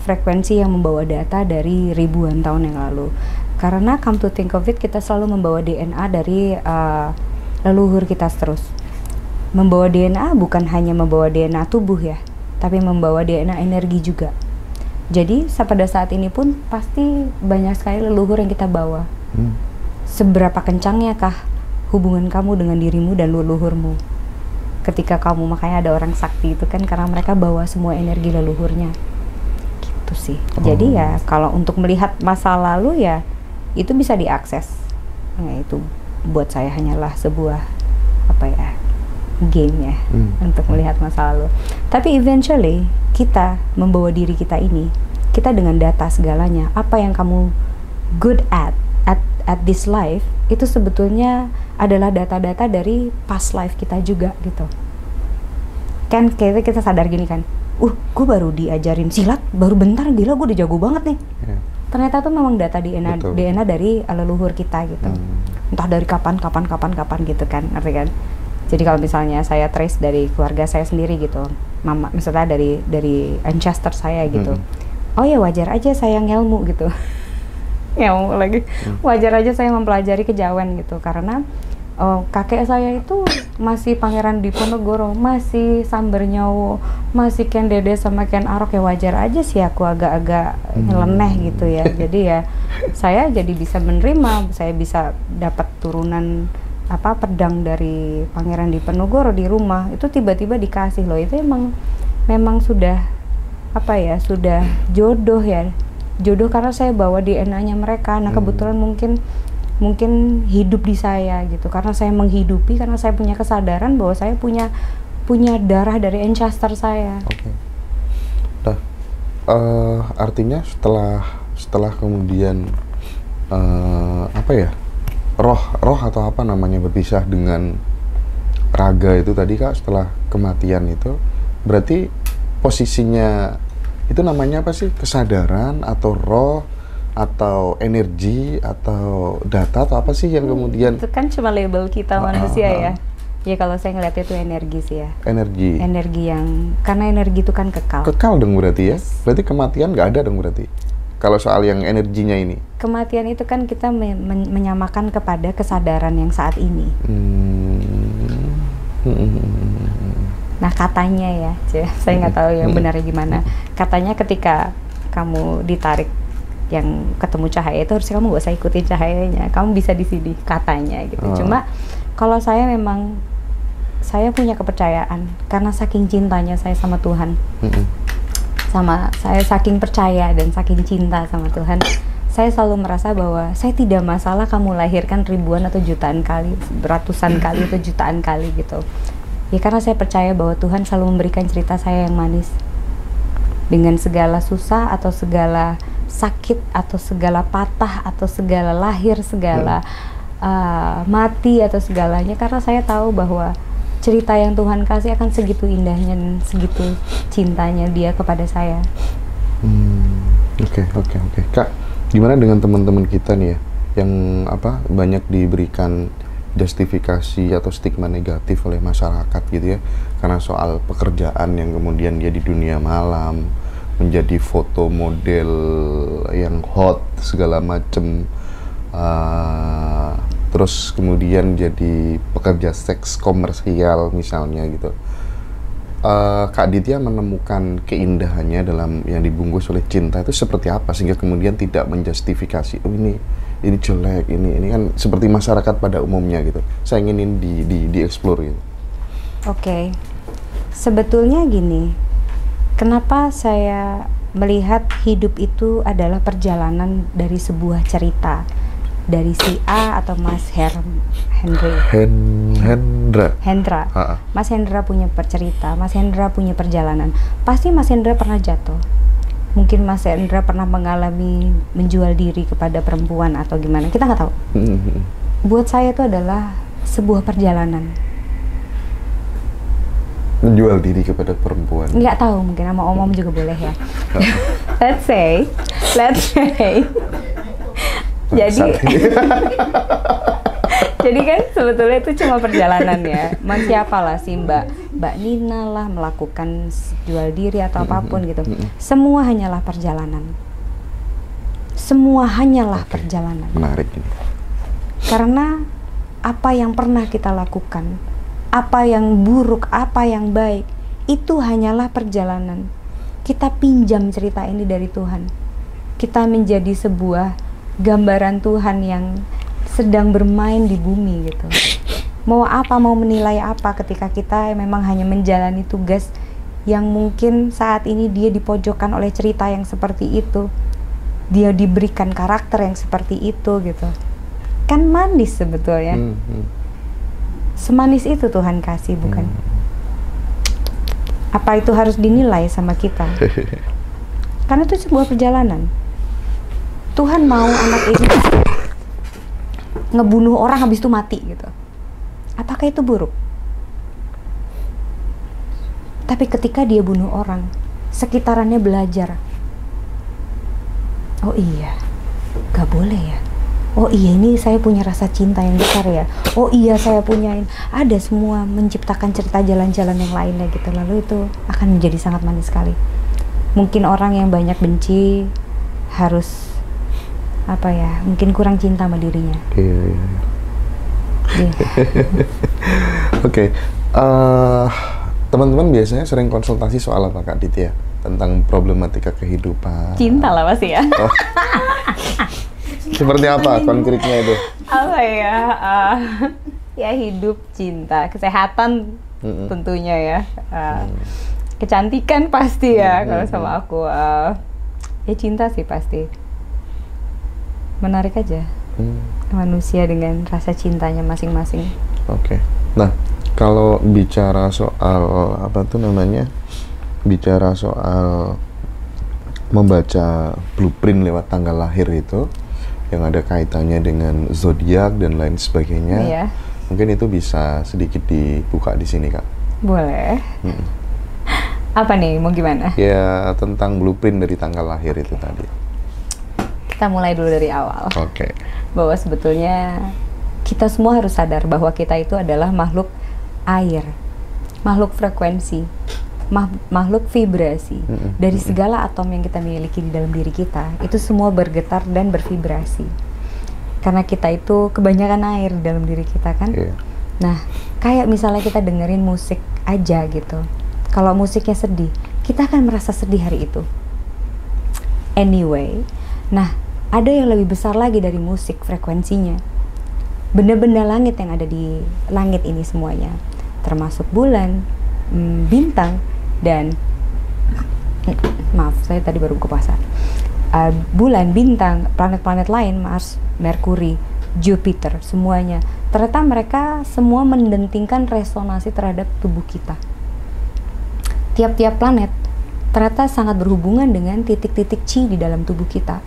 frekuensi yang membawa data dari ribuan tahun yang lalu. Karena come to think of it, kita selalu membawa DNA dari leluhur kita terus. Membawa DNA bukan hanya membawa DNA tubuh ya, tapi membawa DNA energi juga. Jadi pada saat ini pun pasti banyak sekali leluhur yang kita bawa. Seberapa kencangnya kah hubungan kamu dengan dirimu dan leluhurmu? Ketika kamu, makanya ada orang sakti itu kan karena mereka bawa semua energi leluhurnya. Gitu sih. Jadi ya kalau untuk melihat masa lalu ya itu bisa diakses. Nah, itu buat saya hanyalah sebuah game ya untuk melihat masa lalu. Tapi eventually kita membawa diri kita ini, kita dengan data segalanya, apa yang kamu good at this life itu sebetulnya adalah data-data dari past life kita juga gitu. Kan kita sadar gini kan, gue baru diajarin silat baru bentar, gila gue udah jago banget nih. Ternyata tuh memang data DNA dari leluhur kita gitu. Entah dari kapan gitu kan, ngerti kan? Jadi kalau misalnya saya trace dari keluarga saya sendiri gitu, mama misalnya dari ancestor saya gitu. Oh ya wajar aja saya ngelmu gitu. Ngelmu lagi. Wajar aja saya mempelajari kejawen gitu, karena kakek saya itu masih Pangeran Diponegoro, masih Samber Nyawo, masih Ken Dede sama Ken Arok, ya wajar aja sih aku agak-agak nyeleneh gitu ya. Jadi ya saya jadi bisa menerima, saya bisa dapat turunan pedang dari Pangeran Diponegoro di rumah, itu tiba-tiba dikasih loh. Itu memang sudah sudah jodoh ya. Jodoh karena saya bawa DNA-nya mereka. Nah, kebetulan mungkin hidup di saya gitu, karena saya menghidupi, karena saya punya kesadaran bahwa saya punya darah dari ancestor saya. Nah, artinya setelah kemudian apa ya, roh atau apa namanya berpisah dengan raga itu tadi Kak, setelah kematian itu berarti posisinya itu namanya apa sih, kesadaran atau roh atau energi atau data atau apa sih yang kemudian Itu kan cuma label kita manusia ya. Ya kalau saya ngeliat itu energi sih ya. Energi yang, karena energi itu kan kekal. Kekal dong berarti ya. Berarti kematian nggak ada dong berarti. Kalau soal yang energinya ini. Kematian itu kan kita menyamakan kepada kesadaran yang saat ini. Nah katanya ya, saya nggak tahu yang benarnya gimana. Katanya ketika kamu ditarik yang ketemu cahaya itu harusnya kamu gak usah ikutin cahayanya, kamu bisa di sini katanya gitu. Cuma kalau saya memang saya punya kepercayaan karena saking cintanya saya sama Tuhan, sama saya saking percaya dan saking cinta sama Tuhan, saya selalu merasa bahwa saya tidak masalah kamu lahirkan ribuan atau jutaan kali, ratusan kali atau jutaan kali gitu. Ya karena saya percaya bahwa Tuhan selalu memberikan cerita saya yang manis dengan segala susah atau segala sakit atau segala patah atau segala lahir, segala mati atau segalanya, karena saya tahu bahwa cerita yang Tuhan kasih akan segitu indahnya dan segitu cintanya Dia kepada saya. Oke. Kak, gimana dengan teman-teman kita nih ya, yang banyak diberikan justifikasi atau stigma negatif oleh masyarakat gitu ya, karena soal pekerjaan yang kemudian dia di dunia malam menjadi foto model yang hot segala macem, terus kemudian jadi pekerja seks komersial misalnya gitu. Kak Ditya menemukan keindahannya dalam yang dibungkus oleh cinta itu seperti apa sehingga kemudian tidak menjustifikasi, oh ini jelek, ini kan seperti masyarakat pada umumnya gitu. Saya ingin di explore gitu. Oke. Sebetulnya gini, kenapa saya melihat hidup itu adalah perjalanan dari sebuah cerita dari si A atau Mas Hendra. Mas Hendra punya cerita, Mas Hendra punya perjalanan. Pasti Mas Hendra pernah jatuh. Mungkin Mas Hendra pernah mengalami menjual diri kepada perempuan atau gimana, kita nggak tahu. Buat saya itu adalah sebuah perjalanan. Menjual diri kepada perempuan? Nggak tahu, mungkin sama om juga boleh ya. Let's say. Jadi kan sebetulnya itu cuma perjalanan ya. Mas siapa lah si Mbak Nina lah melakukan jual diri atau apapun gitu. Semua hanyalah perjalanan. Semua hanyalah perjalanan. Menarik ini. Karena apa yang pernah kita lakukan, apa yang buruk, apa yang baik, itu hanyalah perjalanan. Kita pinjam cerita ini dari Tuhan. Kita menjadi sebuah gambaran Tuhan yang sedang bermain di bumi gitu. Mau apa, mau menilai apa ketika kita memang hanya menjalani tugas yang mungkin saat ini dia dipojokkan oleh cerita yang seperti itu. Dia diberikan karakter yang seperti itu gitu. Kan manis sebetulnya. Semanis itu Tuhan kasih, bukan? Apa itu harus dinilai sama kita? Karena itu sebuah perjalanan. Tuhan mau anak ini ngebunuh orang habis itu mati gitu. Apakah itu buruk? Tapi ketika dia bunuh orang, sekitarannya belajar. Oh iya, gak boleh ya. Oh iya, ini saya punya rasa cinta yang besar ya. Oh iya, saya punya, ada semua menciptakan cerita jalan-jalan yang lainnya gitu. Lalu itu akan menjadi sangat manis sekali. Mungkin orang yang banyak benci harus mungkin kurang cinta sama dirinya. Iya. Oke. Teman-teman biasanya sering konsultasi soal apa Kak Ditya? Tentang problematika kehidupan. Cinta lah pasti ya. Oh. Seperti apa konkretnya itu? Apa ya? Ya hidup, cinta, kesehatan tentunya ya. Kecantikan pasti ya kalau sama aku. Ya cinta sih pasti. Menarik aja. Manusia dengan rasa cintanya masing-masing. Oke. Nah, kalau bicara soal bicara soal membaca blueprint lewat tanggal lahir itu, yang ada kaitannya dengan zodiak dan lain sebagainya. Iya. Mungkin itu bisa sedikit dibuka di sini, Kak. Boleh. Apa nih, mau gimana? Ya, tentang blueprint dari tanggal lahir itu tadi. Kita mulai dulu dari awal. Oke. Bahwa sebetulnya kita semua harus sadar bahwa kita itu adalah makhluk air, makhluk frekuensi, makhluk vibrasi. Dari segala atom yang kita miliki di dalam diri kita, itu semua bergetar dan bervibrasi. Karena kita itu kebanyakan air di dalam diri kita kan. Iya. Nah, kayak misalnya kita dengerin musik aja gitu. Kalau musiknya sedih, kita akan merasa sedih hari itu. Anyway, nah ada yang lebih besar lagi dari musik frekuensinya. Benda-benda langit yang ada di langit ini semuanya, termasuk bulan, bintang, dan maaf, saya tadi baru buka puasa. Bulan, bintang, planet-planet lain, Mars, Merkuri, Jupiter, semuanya. Ternyata mereka semua mendentingkan resonansi terhadap tubuh kita. Tiap-tiap planet ternyata sangat berhubungan dengan titik-titik chi di dalam tubuh kita.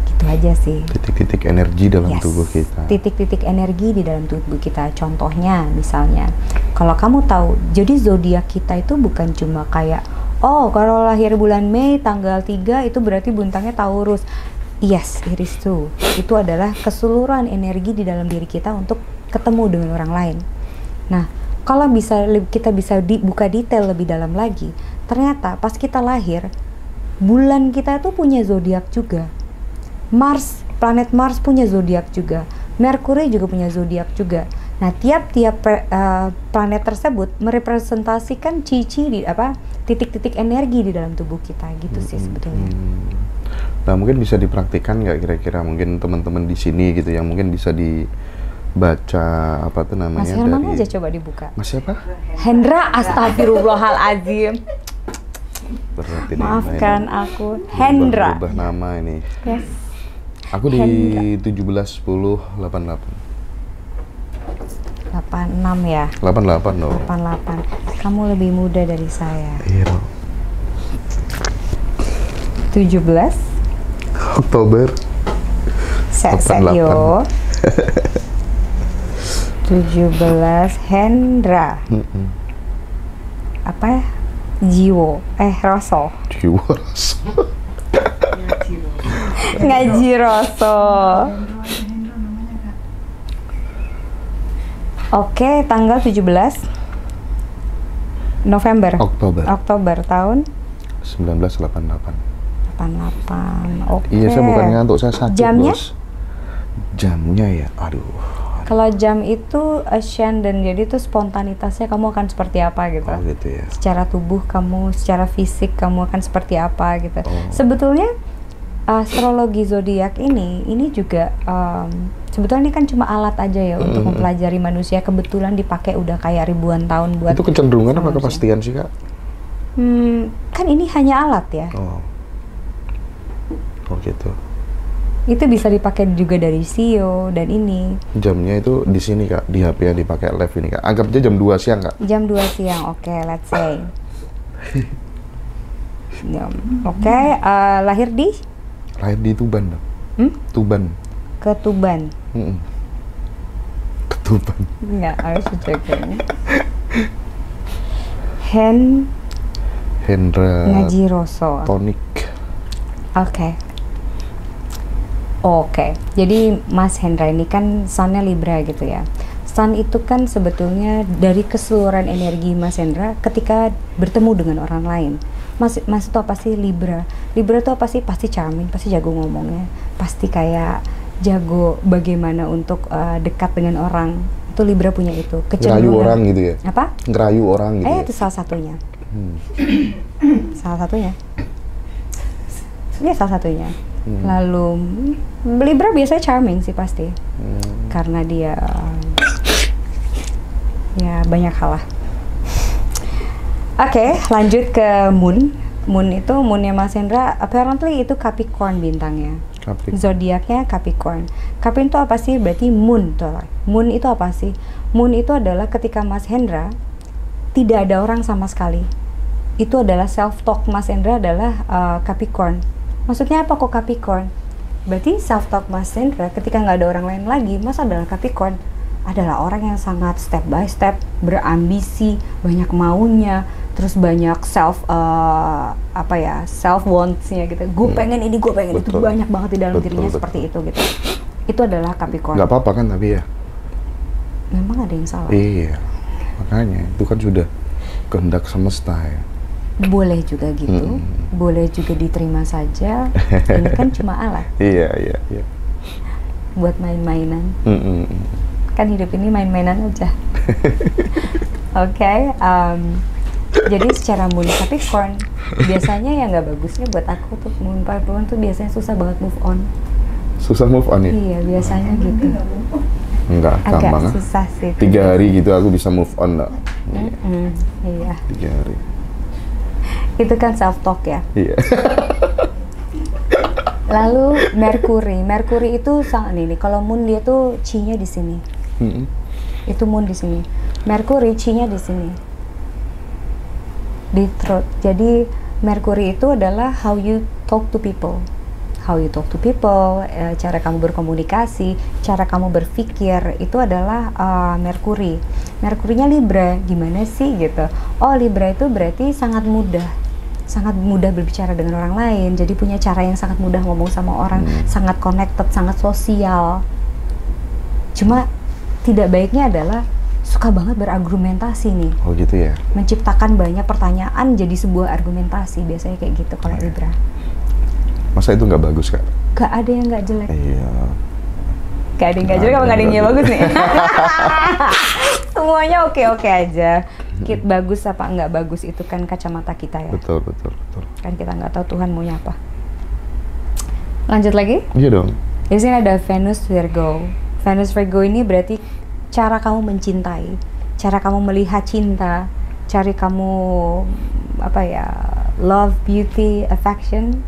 Gitu aja sih. Titik-titik energi dalam tubuh kita. Titik-titik energi di dalam tubuh kita. Contohnya, misalnya, kalau kamu tahu, jadi zodiak kita itu bukan cuma kayak, oh kalau lahir bulan Mei tanggal 3 itu berarti bintangnya Taurus. Yes, it is true. Itu adalah keseluruhan energi di dalam diri kita untuk ketemu dengan orang lain. Nah, kalau kita bisa buka detail lebih dalam lagi, ternyata pas kita lahir, bulan kita tuh punya zodiak juga. Mars, planet Mars punya zodiak juga. Merkuri juga punya zodiak juga. Nah, tiap-tiap planet tersebut merepresentasikan cici di titik-titik energi di dalam tubuh kita gitu sih sebetulnya. Nah, mungkin bisa dipraktikkan nggak kira-kira mungkin teman-teman di sini gitu yang mungkin bisa dibaca apa tuh namanya? Mas Herman aja coba dibuka. Mas siapa? Hendra, astagfirullahaladzim. Berarti Maafkan aku, Hendra. Berubah nama ini. Yes. Aku di 171088. 86 ya? 88 loh. 88. Kamu lebih muda dari saya. Iya dong. 17 Oktober. yo. 17 Hendra. Apa ya? Roso. Jiwo Roso. Ngaji Roso. Oke, tanggal 17 November. Oktober tahun 1988. 88. Oke. Iya, saya bukan ngantuk, saya sakit, Jamnya? Bos. Jamnya ya, aduh. Kalau jam itu ascendant, jadi itu spontanitasnya kamu akan seperti apa gitu. Oh gitu ya. Secara tubuh kamu, secara fisik kamu akan seperti apa gitu. Oh. Sebetulnya astrologi zodiak ini juga sebetulnya ini kan cuma alat aja ya untuk mempelajari manusia. Kebetulan dipakai udah kayak ribuan tahun buat. Itu kecenderungan apa kepastian sih, Kak? Kan ini hanya alat ya. Oh gitu. Itu bisa dipakai juga dari Sio dan ini. Jamnya itu di sini, Kak, di HP yang dipakai live ini, Kak. Anggap aja jam 2 siang, Kak. Jam 2 siang, oke, let's say. Oke, lahir di? Lahir di Tuban, dong. Tuban. Ketuban. Ketuban. Enggak, harus checking. Hendra Ngaji Roso. Tonik. Oke, jadi Mas Hendra ini kan Sun-nya Libra gitu ya. Sun itu kan sebetulnya dari keseluruhan energi Mas Hendra ketika bertemu dengan orang lain. Mas itu apa sih Libra? Libra itu apa sih? Pasti charming, pasti jago ngomongnya, pasti kayak jago bagaimana untuk dekat dengan orang. Itu Libra punya itu. Ngerayu orang gitu ya? Apa? Ngerayu orang gitu ya? Itu salah satunya. Salah satunya. Iya, salah satunya. Lalu Libra biasanya charming sih pasti, karena dia ya banyak hal lah. Oke, lanjut ke Moon. Moonnya Mas Hendra apparently itu Capricorn bintangnya. Zodiaknya Capricorn. Capricorn itu apa sih? Berarti Moon tuh. Moon itu apa sih? Moon itu adalah ketika Mas Hendra tidak ada orang sama sekali. Itu adalah self talk Mas Hendra adalah Capricorn. Maksudnya apa kok Capricorn? Berarti self talk Mas Hendra ketika nggak ada orang lain lagi, Mas adalah Capricorn, adalah orang yang sangat step by step, berambisi, banyak maunya, terus banyak self self wants-nya gitu. Gue pengen ini, gue pengen itu, banyak banget di dalam dirinya seperti itu gitu. Itu adalah Capricorn. Nggak apa-apa kan tapi ya? Memang ada yang salah. Iya, makanya itu kan sudah kehendak semesta ya. Boleh juga gitu, boleh juga diterima saja. Ini kan cuma alat. Iya. Buat main-mainan. Kan hidup ini main-mainan aja. Oke, jadi secara moon Capricorn, biasanya yang nggak bagusnya buat aku tuh moon Capricorn tuh biasanya susah banget move on. Susah move on ya? Iya, biasanya gitu. Enggak, gampang. Agak susah sih. 3 hari gitu aku bisa move on loh. Iya. 3 hari. Itu kan self talk ya. Iya. Lalu Mercury itu sangat ini. Kalau moon dia tuh chi-nya di sini. Itu moon di sini. Mercury chi-nya di sini. Di throat. Jadi Mercury itu adalah how you talk to people. How you talk to people, cara kamu berkomunikasi, cara kamu berpikir, itu adalah Mercury. Merkurinya Libra, gimana sih gitu? Oh, Libra itu berarti sangat mudah berbicara dengan orang lain, jadi punya cara yang sangat mudah ngomong sama orang, sangat connected, sangat sosial. Cuma tidak baiknya adalah suka banget berargumentasi nih. Oh gitu ya? Menciptakan banyak pertanyaan jadi sebuah argumentasi, biasanya kayak gitu kalau Libra. Masa itu nggak bagus, Kak? Gak ada yang nggak jelek. Iya. Gak ada yang nggak jelek, apa nggak ada yang bagus nih? Semuanya oke-oke aja. Bagus apa nggak bagus itu kan kacamata kita ya. Betul. Kan kita nggak tahu Tuhan maunya apa. Lanjut lagi? Iya dong. Di sini ada Venus Virgo. Venus Virgo ini berarti cara kamu mencintai, cara kamu melihat cinta, cari kamu love, beauty, affection.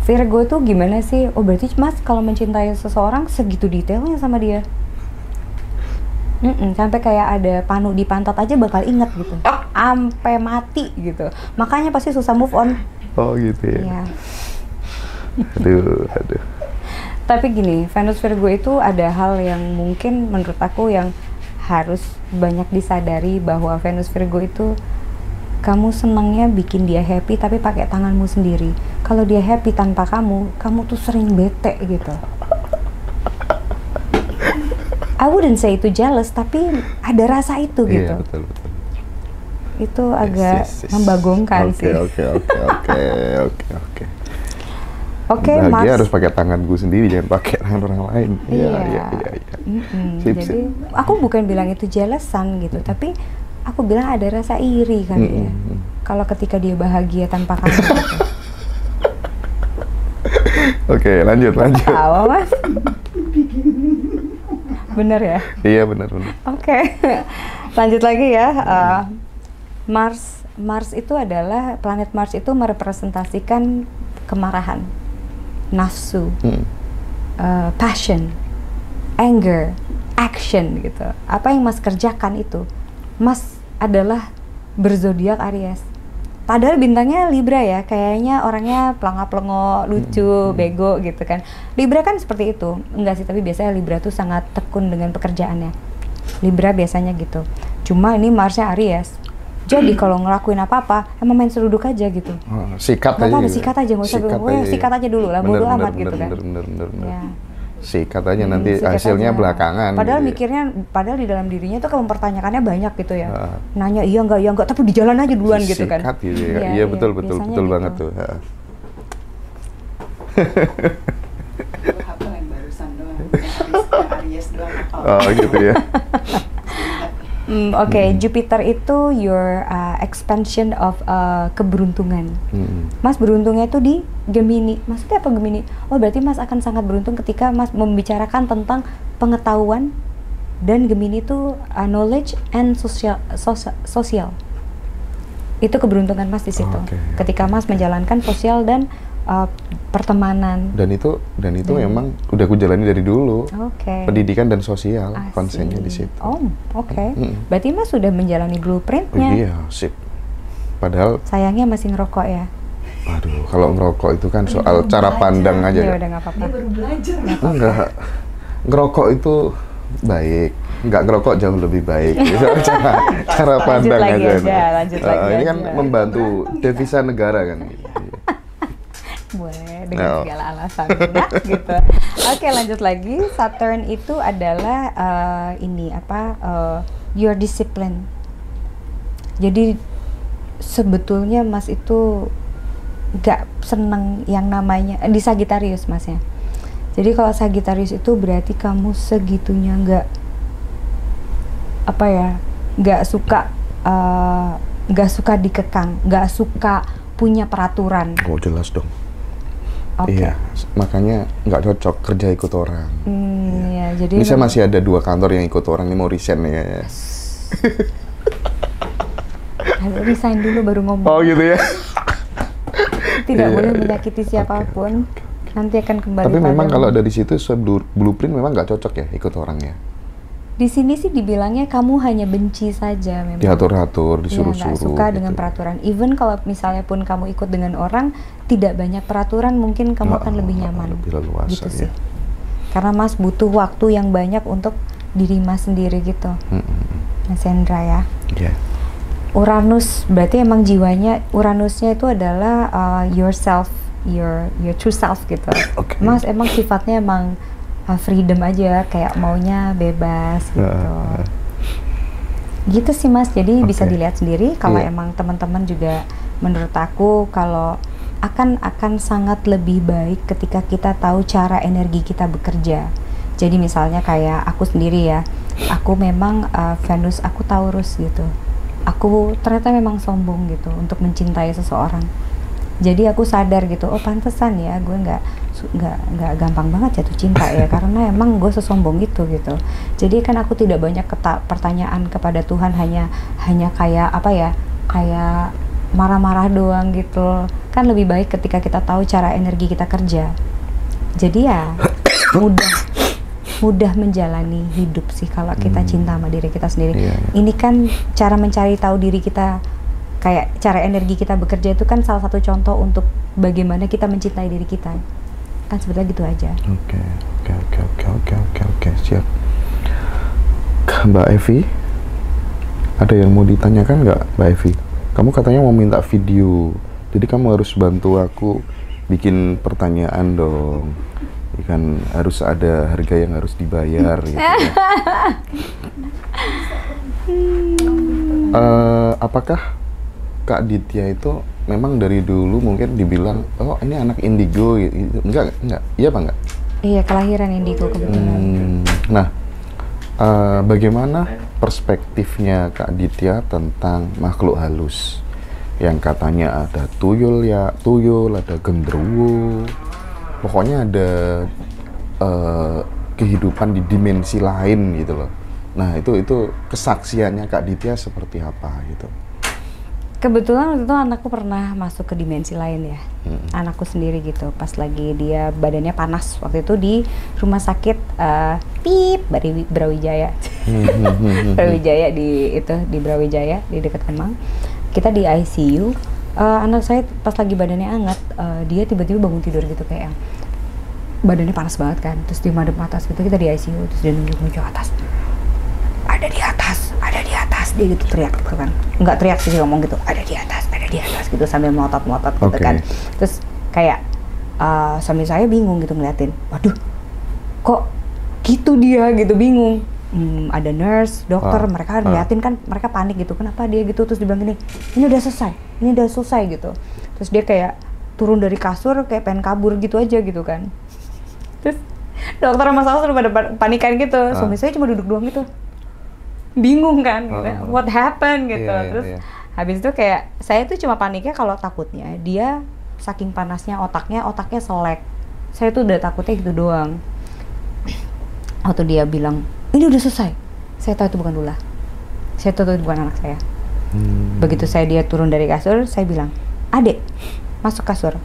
Virgo tuh gimana sih? Oh berarti Mas kalau mencintai seseorang segitu detailnya sama dia. Sampai kayak ada panu di pantat aja bakal inget gitu, sampai mati gitu. Makanya pasti susah move on. Oh gitu ya. Iya. Aduh. Tapi gini, Venus Virgo itu ada hal yang mungkin menurut aku yang harus banyak disadari, bahwa Venus Virgo itu kamu senangnya bikin dia happy tapi pakai tanganmu sendiri. Kalau dia happy tanpa kamu tuh sering bete gitu. I wouldn't say itu jealous, tapi ada rasa itu gitu. Iya, betul. Itu agak membagongkan sih. Oke, Bahagia harus pakai tanganku sendiri, jangan pakai tangan orang lain. Iya. Jadi aku bukan bilang itu jealousan gitu, tapi aku bilang ada rasa iri kan ya. Kalau ketika dia bahagia tanpa kamu. Gitu. Oke, lanjut. Tahu Mas? Bener ya? Iya benar. Oke. Lanjut lagi ya. Mars itu adalah, planet Mars itu merepresentasikan kemarahan, nafsu, passion, anger, action gitu. Apa yang Mas kerjakan itu, Mas adalah berzodiak Aries. Padahal bintangnya Libra ya, kayaknya orangnya pelangap-pelongo, lucu, bego gitu kan. Libra kan seperti itu. Enggak sih, tapi biasanya Libra tuh sangat tekun dengan pekerjaannya. Libra biasanya gitu. Cuma ini Marsnya Aries. Jadi kalau ngelakuin apa-apa, emang main seruduk aja gitu. Sikat aja. Sikat aja, nggak usah bilang, sikat aja dulu lah, bodo amat gitu kan. Bener. Ya. Sikat aja, nanti sikat hasilnya aja. belakangan. Padahal gitu. padahal di dalam dirinya tuh mempertanyakannya banyak gitu ya. Nanya iya enggak, tapi di jalan aja duluan gitu kan. Sikat gitu ya. Iya betul gitu. banget tuh. Apa yang barusan doang, Aries doang apa? Oh gitu ya. Oke, Jupiter itu your expansion of keberuntungan. Mas beruntungnya itu di Gemini. Maksudnya apa Gemini? Oh berarti Mas akan sangat beruntung ketika Mas membicarakan tentang pengetahuan, dan Gemini itu knowledge and social. Itu keberuntungan Mas di situ. Ketika Mas menjalankan sosial dan pertemanan. Dan itu memang udah aku jalani dari dulu. Pendidikan dan sosial, konsennya di situ. Berarti Mas sudah menjalani blueprintnya. Iya, sip. Padahal sayangnya masih ngerokok ya. Aduh, kalau ngerokok itu kan soal cara pandang aja Ya ya. udah nggak apa-apa. Dia baru belajar. Enggak, ngerokok itu baik, nggak ngerokok jauh lebih baik. Itu cara pandang lagi aja. aja, lanjut lagi Ini kan aja. membantu devisa negara kan. Boleh dengan Oh. segala alasannya gitu. Oke, lanjut lagi. Saturn itu adalah your discipline. Jadi sebetulnya Mas itu nggak seneng yang namanya di Sagittarius Masnya. Jadi kalau Sagittarius itu berarti kamu segitunya nggak suka dikekang, nggak suka punya peraturan. Oh jelas dong. Oke. Iya, makanya nggak cocok kerja ikut orang. Ya, jadi Ini saya masih ada 2 kantor yang ikut orang, ini mau resign ya. Harus resign dulu baru ngomong. Oh gitu ya. Tidak Iya, boleh iya. menyakiti siapapun. Nanti akan kembali. Tapi memang padamu. kalau dari situ blueprint memang nggak cocok ya ikut orang ya. Di sini sih dibilangnya kamu hanya benci saja memang. Diatur-atur, Iya, disuruh-suruh. nggak suka dengan gitu. peraturan. Even kalau misalnya pun kamu ikut dengan orang tidak banyak peraturan, mungkin kamu akan lebih nyaman. Lebih leluasa gitu ya. sih. Karena Mas butuh waktu yang banyak untuk diri Mas sendiri gitu. Mas Hendra ya. Iya. Uranus berarti emang jiwanya Uranusnya itu adalah yourself, your true self gitu. Oke. Mas emang sifatnya emang freedom aja, kayak maunya bebas gitu. Gitu sih Mas. Jadi bisa Oke. dilihat sendiri kalau Iya. emang teman-teman juga menurut aku kalau akan sangat lebih baik ketika kita tahu cara energi kita bekerja. Jadi misalnya kayak aku sendiri ya, aku memang Venus aku Taurus gitu. Aku ternyata memang sombong gitu untuk mencintai seseorang. Jadi aku sadar gitu, oh pantesan ya gue nggak gampang banget jatuh cinta ya karena emang gue sesombong itu gitu. Jadi kan aku tidak banyak pertanyaan kepada Tuhan, hanya kayak apa ya, kayak marah-marah doang gitu. Kan lebih baik ketika kita tahu cara energi kita kerja. Jadi ya mudah menjalani hidup sih kalau kita cinta sama diri kita sendiri. Iya. Ini kan cara mencari tahu diri kita, kayak cara energi kita bekerja itu kan salah satu contoh untuk bagaimana kita mencintai diri kita. Kan sebetulnya gitu aja. Oke, siap. Mbak Evi, ada yang mau ditanyakan nggak Mbak Evi? Kamu katanya mau minta video, jadi kamu harus bantu aku bikin pertanyaan dong. Kan harus ada harga yang harus dibayar gitu ya. Apakah Kak Ditya itu memang dari dulu mungkin dibilang, oh ini anak indigo gitu? Enggak, iya apa enggak? Iya, kelahiran indigo kebetulan. Nah, bagaimana perspektifnya Kak Ditya tentang makhluk halus? Yang katanya ada tuyul, ada genderuwo, pokoknya ada kehidupan di dimensi lain gitu loh. Nah, itu kesaksiannya Kak Ditya seperti apa gitu? Kebetulan waktu itu anakku pernah masuk ke dimensi lain ya. Anakku sendiri gitu, pas lagi dia badannya panas waktu itu di rumah sakit Brawijaya. Brawijaya di Brawijaya di dekat Kemang. Kita di ICU. Anak saya pas lagi badannya hangat, dia tiba-tiba bangun tidur gitu kayak badannya panas banget kan, terus dia madep atas gitu. Kita di ICU, terus dia nunjuk atas, ada di atas, dia gitu teriak gitu kan, nggak teriak sih, ngomong gitu, ada di atas gitu sambil melotot gitu kan. Terus kayak suami saya bingung gitu ngeliatin, waduh kok gitu, dia gitu bingung. Ada nurse, dokter, mereka ngeliatin kan, mereka panik gitu, kenapa dia gitu. Terus dia bilang gini, ini udah selesai gitu. Terus dia kayak turun dari kasur kayak pengen kabur gitu aja gitu kan. Terus dokter sama saya sudah pada panikan gitu. Suami saya cuma duduk doang gitu, bingung kan, what happened gitu. Terus habis itu kayak saya tuh cuma paniknya kalau takutnya dia saking panasnya otaknya selek. Saya tuh udah takutnya gitu doang. Waktu dia bilang ini udah selesai, saya tahu itu bukan Lula, saya tahu itu bukan anak saya. Begitu dia turun dari kasur, saya bilang, adek masuk kasur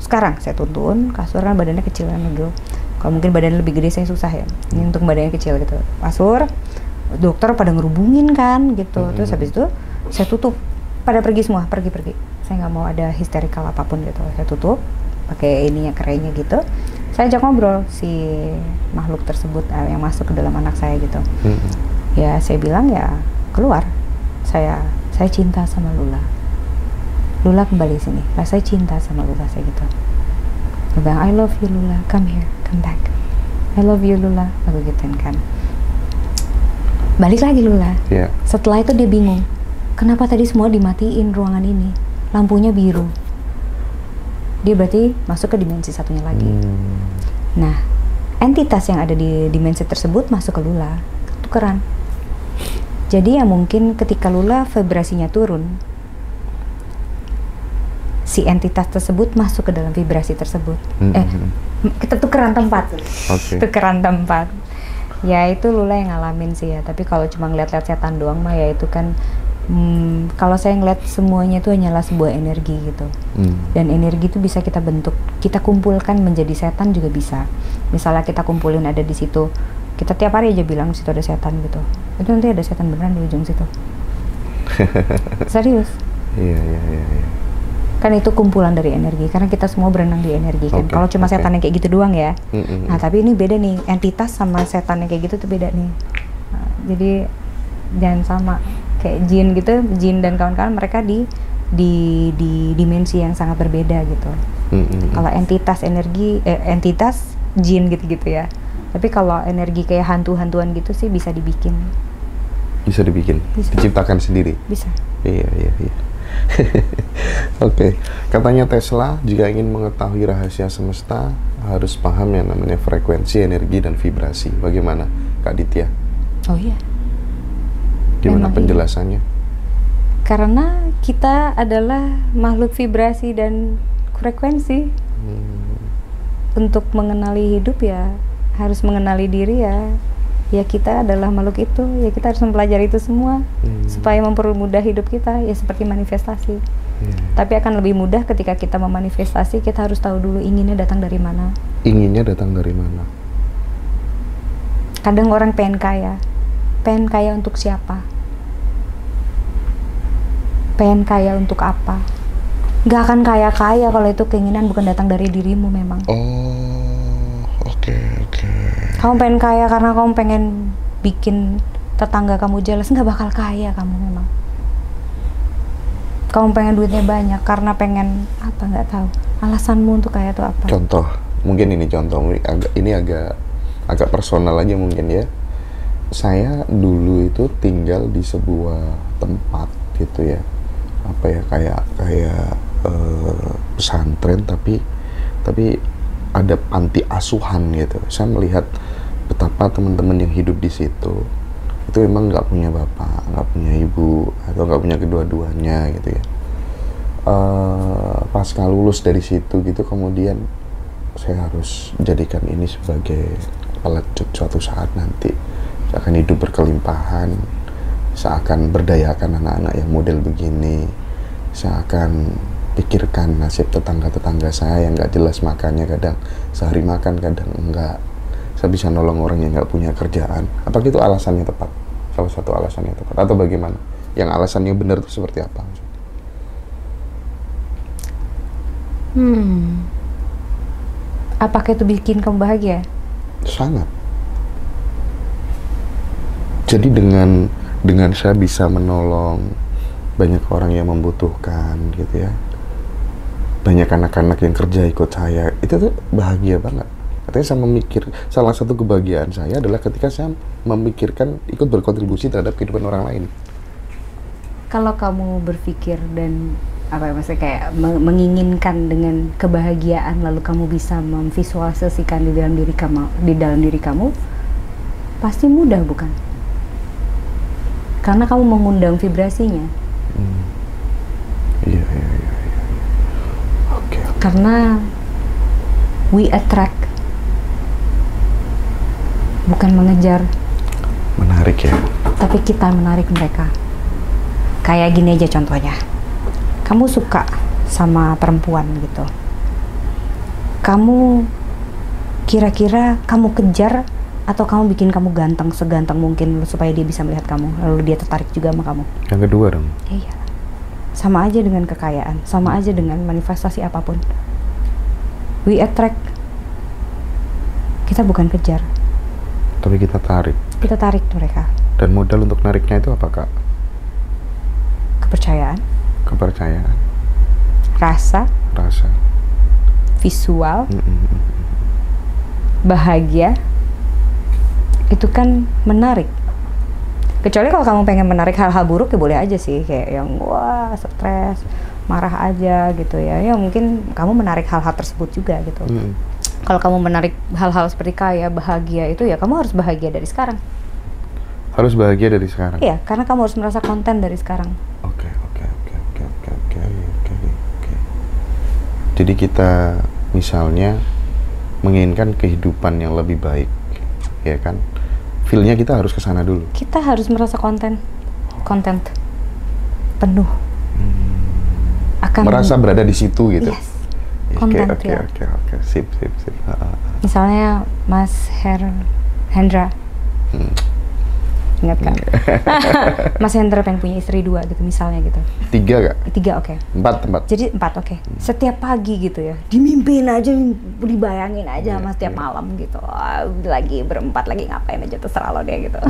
sekarang. Saya tuntun kasur kan badannya kecil kan gitu. Kalau mungkin badannya lebih gede saya susah ya, ini untuk badannya kecil gitu. Kasur, dokter pada ngerubungin kan gitu. Terus habis itu saya tutup, pada pergi semua, pergi saya nggak mau ada histerikal apapun gitu. Saya tutup pakai ininya kerainya gitu. Saya ajak ngobrol si makhluk tersebut yang masuk ke dalam anak saya gitu. Ya saya bilang ya keluar, saya cinta sama Lula. Lula kembali sini. Saya cinta sama Lula, saya gitu. Dia bilang I love you Lula, come here, come back. I love you Lula, aku gituin kan. Balik lagi Lula. Yeah. Setelah itu dia bingung, kenapa tadi semua dimatiin ruangan ini, lampunya biru. Dia berarti masuk ke dimensi satunya lagi. Nah, entitas yang ada di dimensi tersebut masuk ke Lula, tukeran. Jadi ya mungkin ketika Lula vibrasinya turun, si entitas tersebut masuk ke dalam vibrasi tersebut. Kita tukeran tempat. Tukeran tempat. Ya itu Lula yang ngalamin sih ya. Tapi kalau cuma ngeliat-liat setan doang mah ya itu kan kalau saya ngeliat semuanya itu hanyalah sebuah energi gitu. Dan energi itu bisa kita bentuk, kita kumpulkan menjadi setan juga bisa. Misalnya kita kumpulin ada di situ, kita tiap hari aja bilang di situ ada setan gitu. Itu nanti ada setan beneran di ujung situ. Serius. Iya. Kan itu kumpulan dari energi, karena kita semua berenang di energi kan. Kalau cuma setan yang kayak gitu doang ya. Nah tapi ini beda nih, entitas sama setan yang kayak gitu tuh beda nih. Nah, jadi jangan sama kayak jin gitu, jin dan kawan-kawan mereka di dimensi yang sangat berbeda gitu. Kalau entitas energi, entitas jin gitu-gitu ya. Tapi kalau energi kayak hantu-hantuan gitu sih bisa dibikin. Bisa dibikin, bisa. Diciptakan sendiri. Bisa. Iya. Oke. Katanya Tesla jika ingin mengetahui rahasia semesta harus paham yang namanya frekuensi, energi, dan vibrasi. Bagaimana, Kak Ditya? Oh iya. Gimana penjelasannya? Karena kita adalah makhluk vibrasi dan frekuensi. Untuk mengenali hidup ya harus mengenali diri ya. Ya kita adalah makhluk itu, ya kita harus mempelajari itu semua supaya mempermudah hidup kita, ya seperti manifestasi. Tapi akan lebih mudah ketika kita memanifestasi, kita harus tahu dulu inginnya datang dari mana. Inginnya datang dari mana? Kadang orang pengen kaya untuk siapa? Pengen kaya untuk apa? Gak akan kaya-kaya kalau itu keinginan bukan datang dari dirimu memang. Oke. Kamu pengen kaya karena kamu pengen bikin tetangga kamu jelas, nggak bakal kaya kamu memang. Kamu pengen duitnya banyak karena pengen apa nggak tahu. Alasanmu untuk kaya itu apa? Contoh, mungkin ini contoh, agak personal aja mungkin ya. Saya dulu itu tinggal di sebuah tempat gitu ya, kayak pesantren tapi ada panti asuhan gitu. Saya melihat betapa teman-teman yang hidup di situ itu memang nggak punya bapak, nggak punya ibu, atau nggak punya kedua-duanya gitu ya. Pasca lulus dari situ gitu, kemudian saya harus jadikan ini sebagai pelecut suatu saat nanti. Saya akan hidup berkelimpahan, saya akan berdayakan anak-anak yang model begini, saya akan pikirkan nasib tetangga-tetangga saya yang nggak jelas makannya, kadang sehari makan, kadang enggak. Saya bisa nolong orang yang nggak punya kerjaan. Apakah itu alasannya tepat? Salah satu alasannya tepat atau bagaimana? Yang alasannya benar itu seperti apa? Apakah itu bikin kamu bahagia? Sangat. Jadi dengan saya bisa menolong banyak orang yang membutuhkan gitu ya, banyak anak-anak yang kerja ikut saya, itu tuh bahagia banget. Katanya saya salah satu kebahagiaan saya adalah ketika saya memikirkan ikut berkontribusi terhadap kehidupan orang lain. Kalau kamu berpikir dan maksudnya kayak menginginkan dengan kebahagiaan, lalu kamu bisa memvisualisasikan di dalam diri kamu, pasti mudah bukan? Karena kamu mengundang vibrasinya. Iya. Oke. Karena we attract, bukan mengejar. Menarik ya. Tapi kita menarik mereka. Kayak gini aja contohnya. Kamu suka sama perempuan gitu. Kamu kira-kira kamu kejar atau kamu bikin kamu ganteng seganteng mungkin supaya dia bisa melihat kamu, lalu dia tertarik juga sama kamu? Yang kedua dong. Iya. Sama aja dengan kekayaan, sama aja dengan manifestasi apapun. We attract. Kita bukan kejar. Tapi kita tarik. Kita tarik mereka. Dan modal untuk nariknya itu apa, Kak? Kepercayaan, Kepercayaan, rasa, rasa. visual, bahagia. Itu kan menarik. Kecuali kalau kamu pengen menarik hal-hal buruk ya boleh aja sih, kayak yang wah stres, marah aja gitu ya. Ya mungkin kamu menarik hal-hal tersebut juga gitu. Kalau kamu menarik hal-hal seperti kaya, bahagia itu ya kamu harus bahagia dari sekarang. Harus bahagia dari sekarang. Iya, karena kamu harus merasa konten dari sekarang. Oke. Jadi kita misalnya menginginkan kehidupan yang lebih baik, ya kan? Feel-nya kita harus ke sana dulu. Kita harus merasa konten penuh. Akan Merasa berada di situ gitu. Yes. Konten ya. Oke. Sip. Misalnya Mas Hendra. Ingat kan? Mas Hendra pengen punya istri 2 gitu misalnya gitu. 3 gak? 3 oke. 4. Jadi 4 oke. Setiap pagi gitu ya, dimimpiin aja, dibayangin aja sama setiap malam gitu. Lagi berempat lagi ngapain aja terserah lo deh gitu.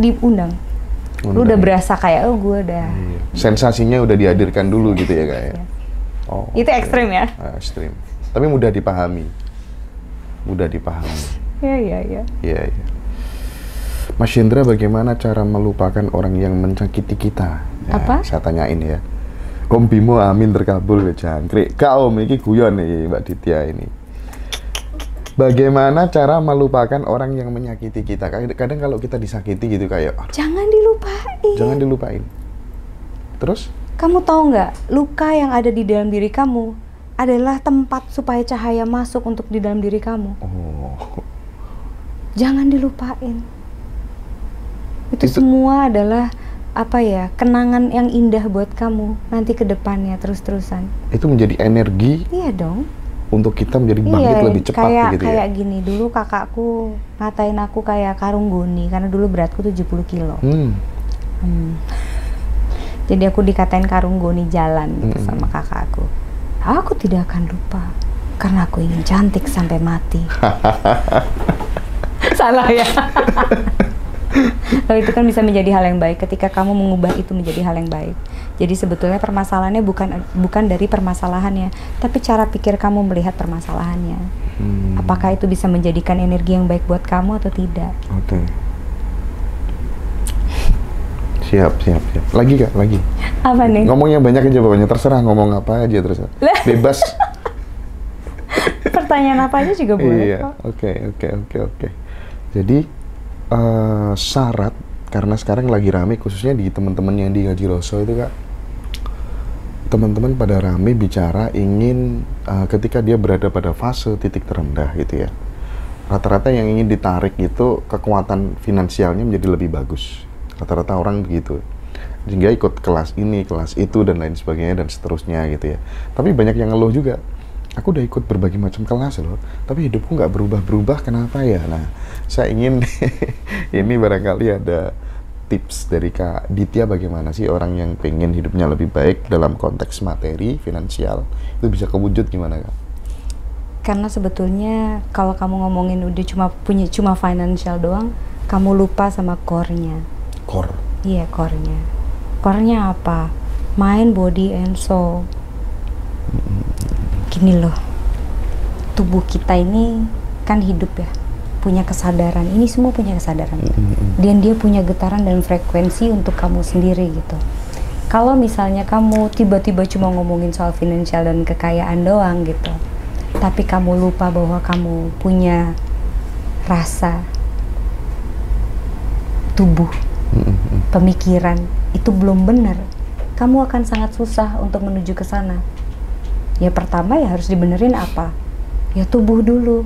Diundang. Lu udah berasa kayak gue udah. Sensasinya udah dihadirkan dulu gitu ya, Kak ya. Oh. Itu ekstrim ya? Ekstrim. Tapi mudah dipahami. Iya. Iya. Mas Hendra, bagaimana cara melupakan orang yang menyakiti kita? Ya, Apa? Saya tanyain ya. Om Bimo amin terkabul ke jangkrik. Kak Om, ini guyon nih Mbak Ditya ini. Bagaimana cara melupakan orang yang menyakiti kita? Kadang kalau kita disakiti gitu kayak jangan dilupain. Jangan dilupain. Terus? Kamu tahu nggak, luka yang ada di dalam diri kamu adalah tempat supaya cahaya masuk untuk di dalam diri kamu. Oh. Jangan dilupain. Itu semua adalah apa ya, kenangan yang indah buat kamu nanti ke depannya terus-terusan. Itu menjadi energi. Iya dong. Untuk kita menjadi bangkit lebih cepat gitu ya. Kayak gini, dulu kakakku ngatain aku kayak karung goni karena dulu beratku 70 kilo. Jadi aku dikatain karung goni jalan gitu sama kakakku. Aku tidak akan lupa karena aku ingin cantik sampai mati. Salah ya. Kalau itu kan bisa menjadi hal yang baik ketika kamu mengubah itu menjadi hal yang baik. Jadi sebetulnya permasalahannya bukan dari permasalahannya, tapi cara pikir kamu melihat permasalahannya. Apakah itu bisa menjadikan energi yang baik buat kamu atau tidak? Oke. Siap. Lagi Kak, lagi. Apa nih? Ngomongnya banyak aja pokoknya, terserah ngomong apa aja terserah. Bebas. Pertanyaan apa aja juga boleh Iya. kok. Oke. Jadi syarat, karena sekarang lagi rame khususnya di teman-teman yang di Ngaji Roso itu Kak, teman-teman pada rame bicara ingin ketika dia berada pada fase titik terendah gitu ya, rata-rata yang ingin ditarik itu kekuatan finansialnya menjadi lebih bagus. Rata-rata orang begitu, sehingga ikut kelas ini, kelas itu, dan lain sebagainya, dan seterusnya gitu ya. Tapi banyak yang ngeluh juga, aku udah ikut berbagai macam kelas loh, tapi hidupku nggak berubah-berubah, kenapa ya? Nah, saya ingin ini barangkali ada tips dari Kak Ditya, bagaimana sih orang yang pengen hidupnya lebih baik dalam konteks materi, finansial, itu bisa kewujud gimana Kak? Karena sebetulnya kalau kamu ngomongin udah cuma financial doang, kamu lupa sama core-nya. Core? Iya, core-nya. Core-nya apa? Mind, body, and soul. Gini loh, tubuh kita ini kan hidup ya, punya kesadaran. Ini semua punya kesadaran. Dan dia punya getaran dan frekuensi untuk kamu sendiri gitu. Kalau misalnya kamu tiba-tiba cuma ngomongin soal finansial dan kekayaan doang gitu, tapi kamu lupa bahwa kamu punya rasa, tubuh, pemikiran, itu belum benar. Kamu akan sangat susah untuk menuju ke sana. Ya pertama ya harus dibenerin apa? Ya tubuh dulu.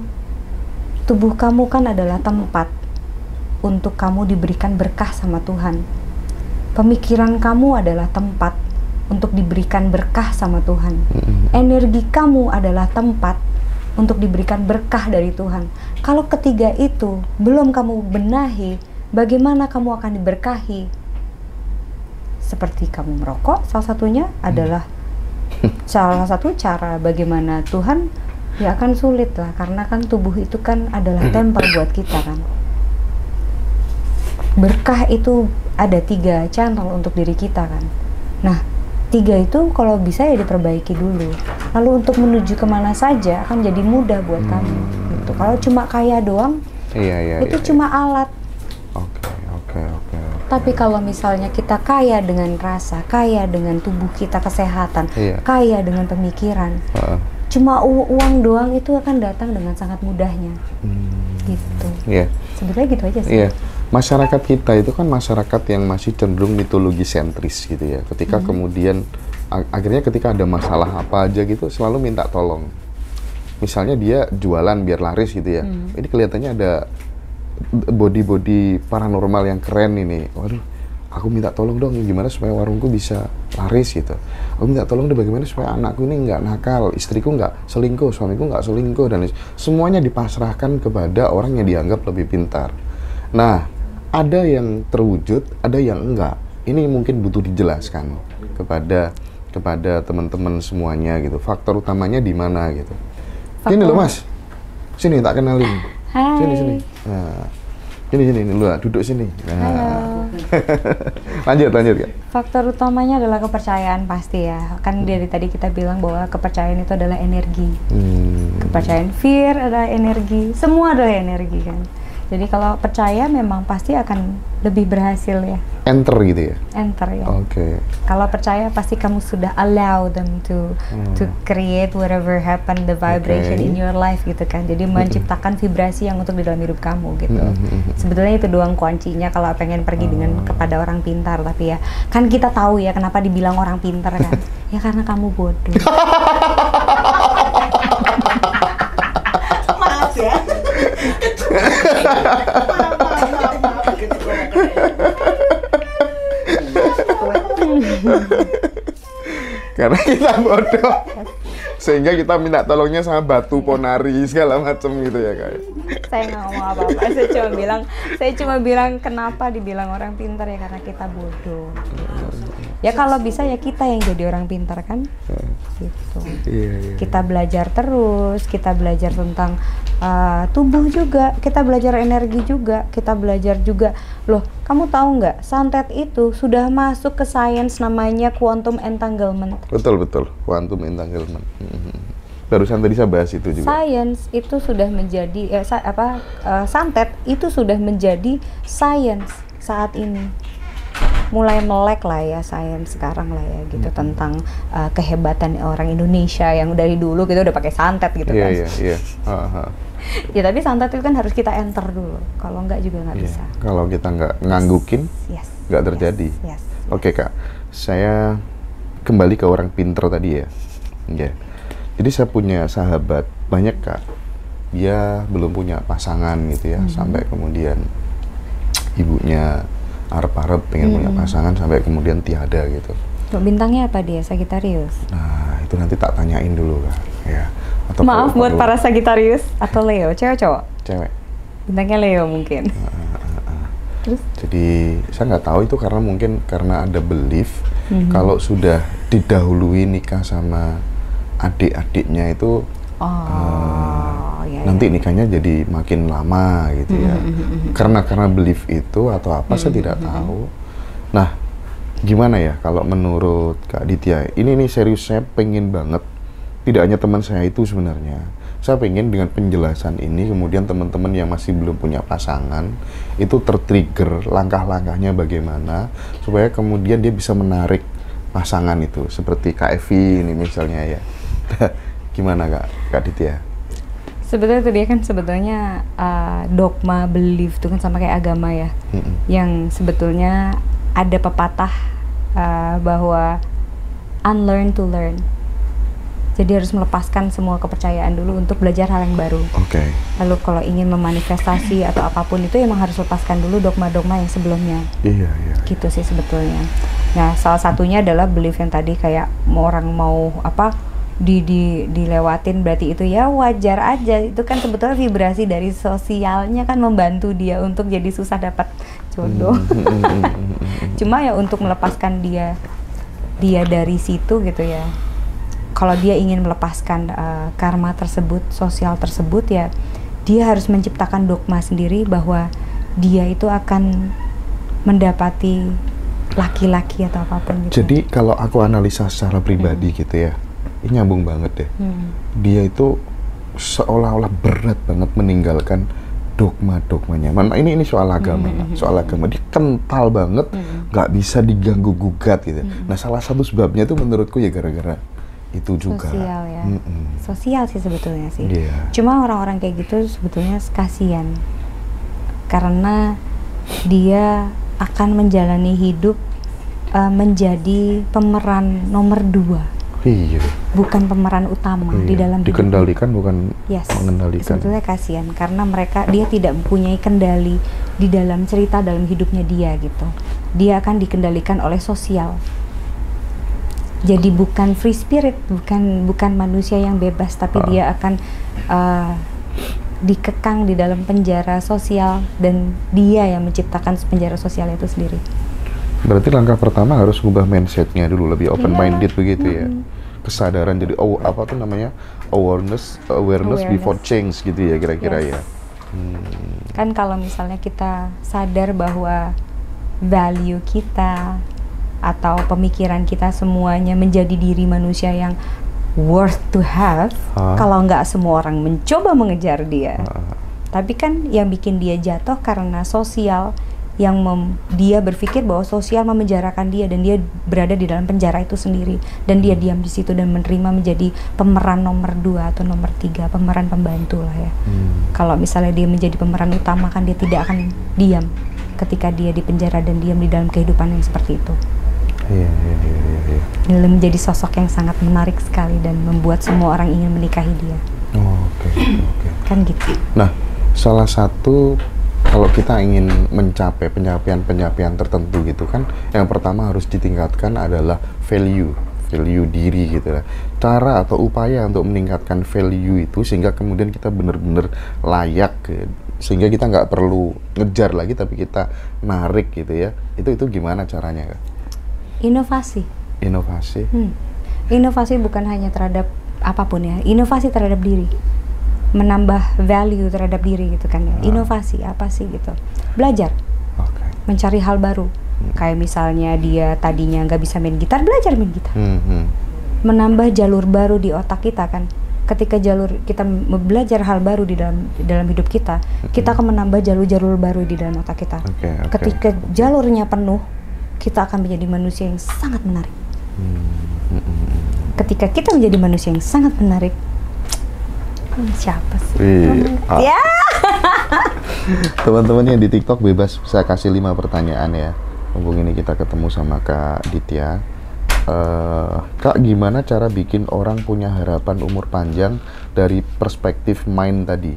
Tubuh kamu kan adalah tempat untuk kamu diberikan berkah sama Tuhan. Pemikiran kamu adalah tempat untuk diberikan berkah sama Tuhan. Energi kamu adalah tempat untuk diberikan berkah dari Tuhan. Kalau ketiga itu belum kamu benahi, bagaimana kamu akan diberkahi? seperti kamu merokok, salah satunya adalah salah satu cara bagaimana Tuhan ya akan sulit lah, karena kan tubuh itu kan adalah tempel buat kita kan. Berkah itu ada 3 channel untuk diri kita kan. Nah, 3 itu kalau bisa ya diperbaiki dulu. Lalu untuk menuju kemana saja akan jadi mudah buat kamu. Gitu. Kalau cuma kaya doang, itu cuma alat. Oke. Tapi kalau misalnya kita kaya dengan rasa, kaya dengan tubuh kita, kesehatan, kaya dengan pemikiran, cuma uang doang itu akan datang dengan sangat mudahnya. Gitu. Sebetulnya gitu aja sih. Masyarakat kita itu kan masyarakat yang masih cenderung mitologi sentris gitu ya. Ketika kemudian akhirnya ketika ada masalah apa aja gitu selalu minta tolong. Misalnya dia jualan biar laris gitu ya. Ini kelihatannya ada body paranormal yang keren ini. Waduh, aku minta tolong dong gimana supaya warungku bisa laris gitu. Aku minta tolong deh bagaimana supaya anakku ini nggak nakal, istriku nggak selingkuh, suamiku nggak selingkuh, dan semuanya dipasrahkan kepada orang yang dianggap lebih pintar. Nah, ada yang terwujud, ada yang enggak. Ini mungkin butuh dijelaskan kepada teman-teman semuanya gitu. Faktor utamanya di mana gitu. Ini loh Mas, sini tak kenalin. Hai. Sini. Nah, sini lu duduk sini. Nah. lanjut ya. Faktor utamanya adalah kepercayaan pasti ya. Kan dari tadi kita bilang bahwa kepercayaan itu adalah energi. Kepercayaan, fear adalah energi. Semua adalah energi kan. Jadi kalau percaya memang pasti akan lebih berhasil ya. Enter gitu ya? Enter ya. Oke. Kalau percaya pasti kamu sudah allow them to create whatever happen, the vibration in your life gitu kan. Jadi menciptakan vibrasi yang untuk di dalam hidup kamu gitu. Sebetulnya itu doang kuncinya kalau pengen pergi dengan kepada orang pintar. Tapi ya kan kita tahu ya kenapa dibilang orang pintar kan. Ya karena kamu bodoh. Maaf ya. Karena kita bodoh, sehingga kita minta tolongnya sama batu ponari segala macam gitu ya kayak. Saya nggak ngomong apa-apa, saya cuma bilang kenapa dibilang orang pintar ya karena kita bodoh. Ya kalau bisa ya kita yang jadi orang pintar kan, gitu. Iya. Kita belajar terus, kita belajar tentang tubuh juga, kita belajar energi juga, kita belajar juga. Loh, kamu tahu nggak? Santet itu sudah masuk ke sains namanya quantum entanglement. Betul, quantum entanglement. Barusan tadi saya bahas itu juga. Sains itu sudah menjadi santet itu sudah menjadi sains saat ini. Mulai melek lah ya sains sekarang lah ya gitu tentang kehebatan orang Indonesia yang dari dulu kita udah pakai santet gitu kan. Iya. Ya tapi santet itu kan harus kita enter dulu. Kalau enggak juga nggak bisa. Kalau kita nggak nganggukin, nggak terjadi. Oke Kak, saya kembali ke orang pinter tadi ya. Jadi saya punya sahabat banyak Kak. Dia belum punya pasangan gitu ya, sampai kemudian ibunya arep-arep pengen punya pasangan sampai kemudian tiada gitu. Bintangnya apa dia? Sagittarius? Nah itu nanti tak tanyain dulu Kak ya. Atau maaf buat para Sagittarius atau Leo, cewek cowok? Cewek. Bintangnya Leo mungkin. Terus? Jadi saya nggak tahu itu karena ada belief kalau sudah didahului nikah sama adik-adiknya itu nanti nikahnya jadi makin lama gitu ya. Karena belief itu atau apa saya tidak tahu. Nah, gimana ya kalau menurut Kak Ditya? Ini nih serius, saya pengen banget. Tidak hanya teman saya itu sebenarnya. Saya pengen dengan penjelasan ini kemudian teman-teman yang masih belum punya pasangan itu tertrigger langkah-langkahnya bagaimana supaya kemudian dia bisa menarik pasangan itu seperti Kak Evi ini misalnya ya. Gimana Kak Ditya? Sebetulnya itu dia kan sebetulnya dogma belief itu kan sama kayak agama ya, yang sebetulnya ada pepatah bahwa unlearn to learn. Jadi harus melepaskan semua kepercayaan dulu untuk belajar hal yang baru. Lalu kalau ingin memanifestasi atau apapun itu emang harus lepaskan dulu dogma-dogma yang sebelumnya. Iya. Gitu sih sebetulnya. Nah salah satunya adalah belief yang tadi kayak orang mau dilewatin berarti itu ya wajar aja. Itu kan sebetulnya vibrasi dari sosialnya kan membantu dia untuk jadi susah dapat jodoh. Cuma ya untuk melepaskan dia dari situ gitu ya. Kalau dia ingin melepaskan karma tersebut, sosial tersebut ya, dia harus menciptakan dogma sendiri bahwa dia itu akan mendapati laki-laki atau apapun gitu. Jadi kalau aku analisa secara pribadi gitu ya, ini nyambung banget deh. Dia itu seolah-olah berat banget meninggalkan dogma-dogmanya. Ini soal agama, soal agama dia kental banget, nggak bisa diganggu gugat gitu. Nah salah satu sebabnya itu menurutku ya gara-gara itu juga. Sosial ya, sosial sih sebetulnya sih. Yeah. Cuma orang-orang kayak gitu sebetulnya kasihan karena dia akan menjalani hidup menjadi pemeran nomor 2. Iya. Bukan pemeran utama di dalam hidup. Dikendalikan bukan mengendalikan. Sebetulnya kasihan karena dia tidak mempunyai kendali di dalam cerita dalam hidupnya dia gitu. Dia akan dikendalikan oleh sosial. Jadi bukan free spirit, bukan manusia yang bebas, tapi dia akan dikekang di dalam penjara sosial dan dia yang menciptakan penjara sosial itu sendiri. Berarti langkah pertama harus ngubah mindsetnya dulu, lebih open minded begitu ya. Kesadaran jadi apa tuh namanya awareness before change gitu ya kira-kira ya. Kan kalau misalnya kita sadar bahwa value kita atau pemikiran kita semuanya menjadi diri manusia yang worth to have, kalau nggak semua orang mencoba mengejar dia. Tapi kan yang bikin dia jatuh karena sosial, yang dia berpikir bahwa sosial memenjarakan dia dan dia berada di dalam penjara itu sendiri dan dia diam di situ dan menerima menjadi pemeran nomor 2 atau nomor 3, pemeran pembantu lah ya. Kalau misalnya dia menjadi pemeran utama kan dia tidak akan diam ketika dia di penjara dan diam di dalam kehidupan yang seperti itu. Iya. Dia menjadi sosok yang sangat menarik sekali dan membuat semua orang ingin menikahi dia. Oke. Kan gitu. Nah, salah satu kalau kita ingin mencapai pencapaian tertentu gitu kan, yang pertama harus ditingkatkan adalah value diri gitu ya. Cara atau upaya untuk meningkatkan value itu sehingga kemudian kita benar-benar layak, sehingga kita nggak perlu ngejar lagi tapi kita narik gitu ya. Itu gimana caranya, Kak? Inovasi. Inovasi bukan hanya terhadap apapun ya, inovasi terhadap diri, menambah value terhadap diri gitu kan ya. Inovasi apa sih gitu, belajar, mencari hal baru. Kayak misalnya dia tadinya nggak bisa main gitar, belajar main gitar. Menambah jalur baru di otak kita kan. Ketika kita belajar hal baru di dalam hidup kita, kita akan menambah jalur-jalur baru di dalam otak kita. Ketika jalurnya penuh, kita akan menjadi manusia yang sangat menarik. Ketika kita menjadi manusia yang sangat menarik, siapa sih? Ya. Teman-teman yang di TikTok bebas saya kasih 5 pertanyaan ya. Mumpung ini kita ketemu sama Kak Ditya. Kak, gimana cara bikin orang punya harapan umur panjang dari perspektif mind tadi?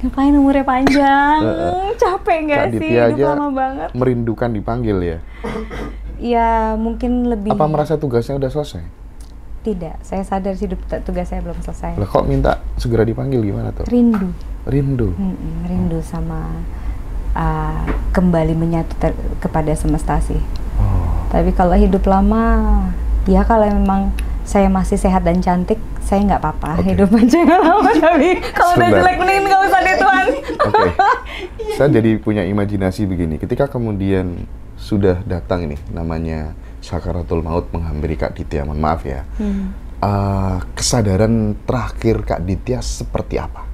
Ngapain umurnya panjang? Capek nggak sih? Hidup lama banget. Merindukan dipanggil ya? Ya mungkin lebih. Apa merasa tugasnya udah selesai? Tidak, saya sadar hidup tugas saya belum selesai. Lah kok minta segera dipanggil gimana tuh? Rindu. Rindu sama kembali menyatu kepada semesta sih. Tapi kalau hidup lama, ya kalau memang saya masih sehat dan cantik, saya nggak apa-apa hidup panjang lama. Tapi kalau udah jelek mending nggak usah deh Tuhan. Saya jadi punya imajinasi begini. Ketika kemudian sudah datang ini namanya sakaratul maut menghampiri Kak Ditya, mohon maaf ya. Kesadaran terakhir Kak Ditya seperti apa?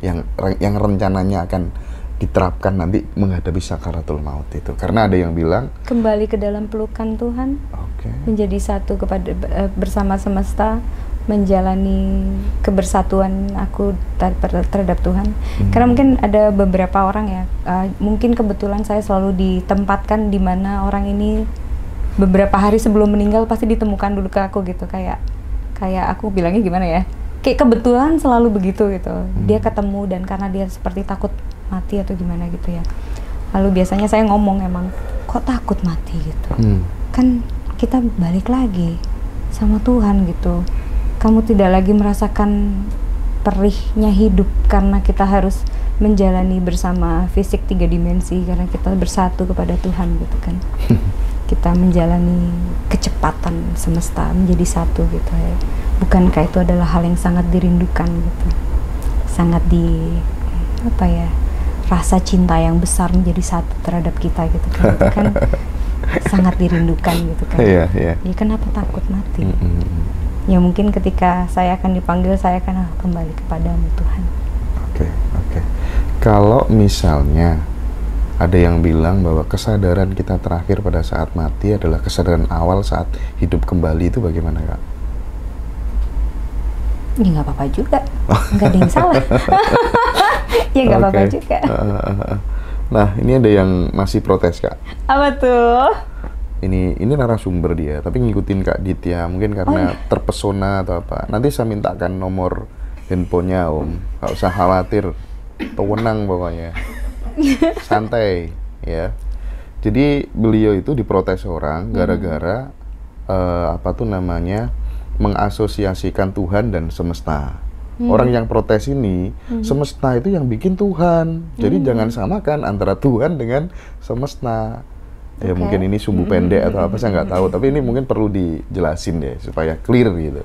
Yang rencananya akan diterapkan nanti menghadapi sakaratul maut itu, karena ada yang bilang kembali ke dalam pelukan Tuhan, menjadi satu bersama semesta, menjalani kebersatuan aku terhadap Tuhan. Karena mungkin ada beberapa orang ya, mungkin kebetulan saya selalu ditempatkan di mana orang ini beberapa hari sebelum meninggal pasti ditemukan dulu ke aku gitu, kayak aku bilangnya gimana ya, kayak kebetulan selalu begitu gitu. Dia ketemu dan karena dia seperti takut mati atau gimana gitu ya. Lalu biasanya saya ngomong, emang kok takut mati gitu? Kan kita balik lagi sama Tuhan gitu. Kamu tidak lagi merasakan perihnya hidup karena kita harus menjalani bersama fisik 3 dimensi karena kita bersatu kepada Tuhan gitu kan. Kita menjalani kecepatan semesta menjadi satu gitu ya. Bukankah itu adalah hal yang sangat dirindukan gitu. Sangat rasa cinta yang besar menjadi satu terhadap kita gitu kan. Itu kan sangat dirindukan gitu kan. Iya. Ya kenapa takut mati? Ya mungkin ketika saya akan dipanggil, saya akan kembali kepadamu Tuhan. Oke. Kalau misalnya ada yang bilang bahwa kesadaran kita terakhir pada saat mati adalah kesadaran awal saat hidup kembali, itu bagaimana Kak? Ya nggak apa-apa juga, nggak ada yang salah. Ya nggak apa-apa juga. Nah, ini ada yang masih protes Kak. Apa tuh? Ini narasumber dia, tapi ngikutin Kak Ditya, mungkin karena terpesona atau apa. Nanti saya mintakan nomor handphonenya Om, nggak usah khawatir, tenang pokoknya, santai ya. Jadi beliau itu diprotes orang gara-gara mengasosiasikan Tuhan dan semesta. Orang yang protes ini, semesta itu yang bikin Tuhan. Jadi jangan samakan antara Tuhan dengan semesta. Ya mungkin ini sumbu pendek atau apa, saya nggak tahu. Tapi ini mungkin perlu dijelasin deh supaya clear gitu.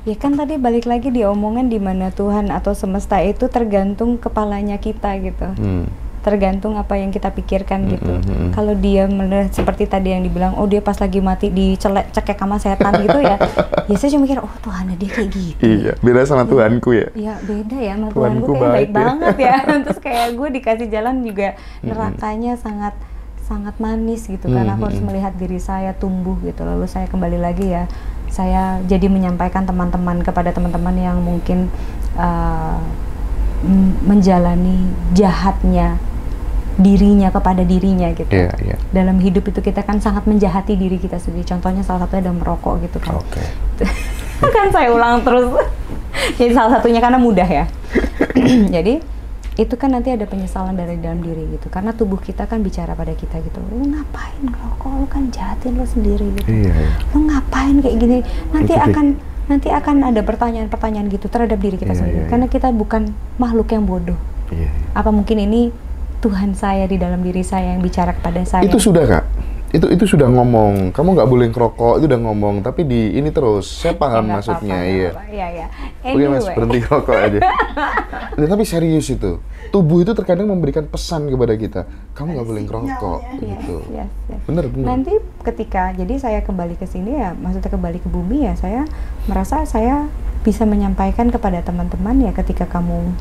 Ya kan tadi balik lagi di omongan di mana Tuhan atau semesta itu tergantung kepalanya kita gitu. Tergantung apa yang kita pikirkan gitu. Kalau dia seperti tadi yang dibilang, oh dia pas lagi mati cekek sama setan gitu ya. Ya saya cuma mikir, oh Tuhan dia kayak gitu. Iya, beda sama Tuhanku ya. Iya beda ya sama Tuhanku kayak baik banget ya. Terus kayak gue dikasih jalan juga nerakanya sangat manis gitu kan. Aku harus melihat diri saya tumbuh gitu. Lalu saya kembali lagi ya. Saya jadi menyampaikan kepada teman-teman yang mungkin menjalani jahatnya dirinya kepada dirinya gitu. Yeah. Dalam hidup itu kita kan sangat menjahati diri kita sendiri. Contohnya salah satunya adalah merokok gitu kan. Kan saya ulang terus. Jadi salah satunya karena mudah ya. Jadi itu kan nanti ada penyesalan dari dalam diri gitu. Karena tubuh kita kan bicara pada kita gitu. Lu ngapain ngerokok? Lu kan jahatin lu sendiri gitu. Iya. Lu ngapain kayak gini? Nanti akan ada pertanyaan-pertanyaan gitu terhadap diri kita sendiri. Karena kita bukan makhluk yang bodoh. Apa mungkin ini Tuhan saya di dalam diri saya yang bicara kepada saya? Itu sudah Kak. Itu sudah ngomong, kamu nggak boleh ngerokok, itu udah ngomong, tapi di ini terus, saya paham maksudnya, iya. Oke Mas, berhenti rokok aja. Tapi serius itu, tubuh itu terkadang memberikan pesan kepada kita, kamu nggak boleh ngerokok, gitu. Bener. Nanti ketika, jadi saya kembali ke sini ya, maksudnya kembali ke bumi ya, saya merasa saya bisa menyampaikan kepada teman-teman ya, ketika kamu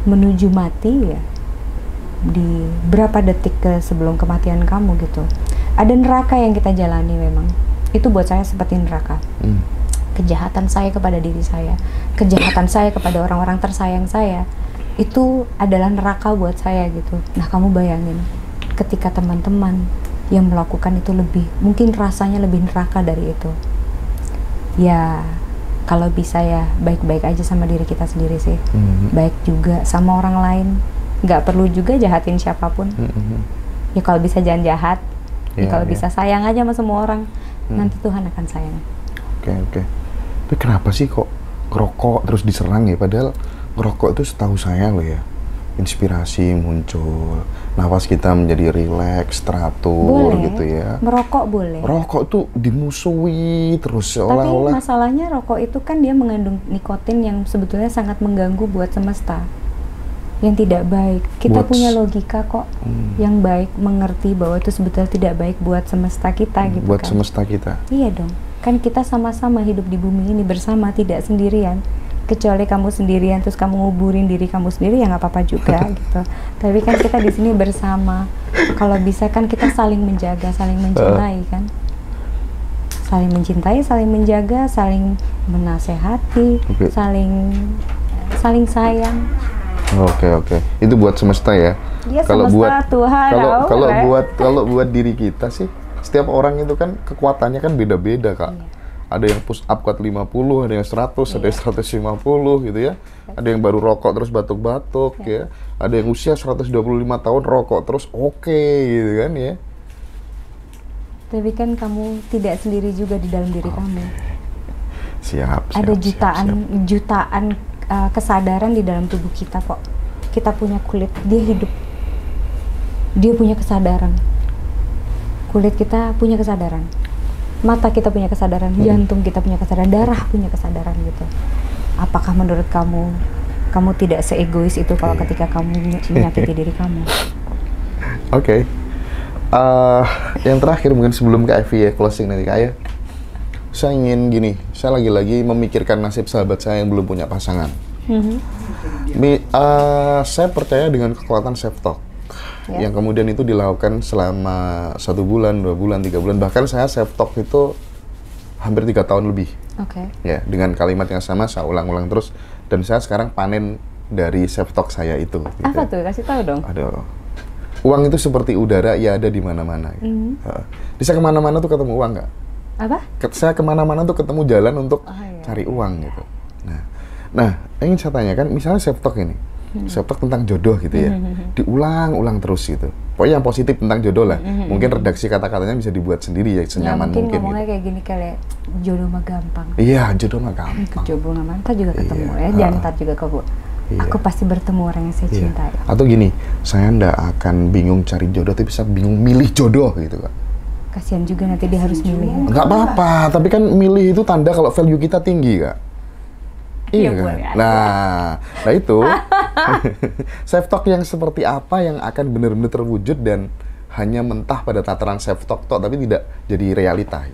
menuju mati ya, di berapa detik sebelum kematian kamu gitu, ada neraka yang kita jalani memang. Itu buat saya seperti neraka. Kejahatan saya kepada diri saya, kejahatan saya kepada orang-orang tersayang saya, itu adalah neraka buat saya gitu. Nah kamu bayangin, ketika teman-teman yang melakukan itu mungkin rasanya lebih neraka dari itu. Ya kalau bisa ya baik-baik aja sama diri kita sendiri sih. Baik juga sama orang lain. Nggak perlu juga jahatin siapapun. Ya kalau bisa jangan jahat. Kalau bisa sayang aja sama semua orang. Nanti Tuhan akan sayang. Oke. Tapi kenapa sih kok ngerokok terus diserang ya? Padahal ngerokok itu setahu saya loh ya, inspirasi muncul, nafas kita menjadi rileks, teratur boleh, gitu ya. Merokok boleh. Rokok tuh dimusuhi terus seolah-olah. Tapi masalahnya rokok itu kan dia mengandung nikotin yang sebetulnya sangat mengganggu buat semesta. Yang tidak baik. Kita punya logika kok yang baik, mengerti bahwa itu sebetulnya tidak baik buat semesta kita gitu buat kan. Semesta kita. Iya dong. Kan kita sama-sama hidup di bumi ini bersama, tidak sendirian. Kecuali kamu sendirian terus kamu nguburin diri kamu sendiri ya nggak apa-apa juga gitu. Tapi kan kita di sini bersama. Kalau bisa kan kita saling menjaga, saling mencintai kan. Saling mencintai, saling menjaga, saling menasehati, saling sayang. Oke. Itu buat semesta ya. Iya, semesta Tuhan. Kalau buat diri kita sih, setiap orang itu kan kekuatannya kan beda-beda Kak. Iya. Ada yang push up kuat 50, ada yang 100, ada yang 150 gitu ya. Ada yang baru rokok terus batuk-batuk ya. Ada yang usia 125 tahun rokok terus gitu kan ya. Tapi kan kamu tidak sendiri juga di dalam diri kamu. Siap. Ada jutaan kesadaran di dalam tubuh kita kok. kita punya kulit, dia hidup. Dia punya kesadaran. Kulit kita punya kesadaran. Mata kita punya kesadaran, jantung kita punya kesadaran, darah punya kesadaran gitu. Apakah menurut kamu tidak seegois itu kalau ketika kamu menyakiti diri kamu? Oke. Yang terakhir mungkin sebelum Kak Evi ya closing nanti Kak ya. Saya ingin gini, saya lagi-lagi memikirkan nasib sahabat saya yang belum punya pasangan. Saya percaya dengan kekuatan self-talk. Yang kemudian itu dilakukan selama 1 bulan, 2 bulan, 3 bulan. Bahkan saya self-talk itu hampir 3 tahun lebih. Ya, dengan kalimat yang sama saya ulang-ulang terus. Dan saya sekarang panen dari self-talk saya itu. Gitu. Apa tuh? Kasih tahu dong. Aduh. Uang itu seperti udara, ya ada di mana-mana. Bisa kemana-mana tuh ketemu uang nggak? Apa? Saya kemana-mana tuh ketemu jalan untuk cari uang gitu. Nah, ingin saya tanyakan, misalnya self-talk ini. Self-talk tentang jodoh gitu ya, diulang-ulang terus gitu. Pokoknya yang positif tentang jodoh lah. Mungkin redaksi kata-katanya bisa dibuat sendiri ya, senyaman mungkin ngomongnya gitu. kayak gini kali, jodoh mah gampang. Iya, jodoh mah gampang. Jodoh mah ntar juga ketemu ya, dan ntar juga aku pasti bertemu orang yang saya cintai. Atau gini, saya ndak akan bingung cari jodoh, tapi bisa bingung milih jodoh gitu Kak. Kasihan juga nanti dia harus milih. Nggak apa-apa, tapi kan milih itu tanda kalau value kita tinggi Kak. Iya kan? Nah itu self-talk yang seperti apa yang akan benar-benar terwujud dan hanya mentah pada tataran self-talk tapi tidak jadi realita.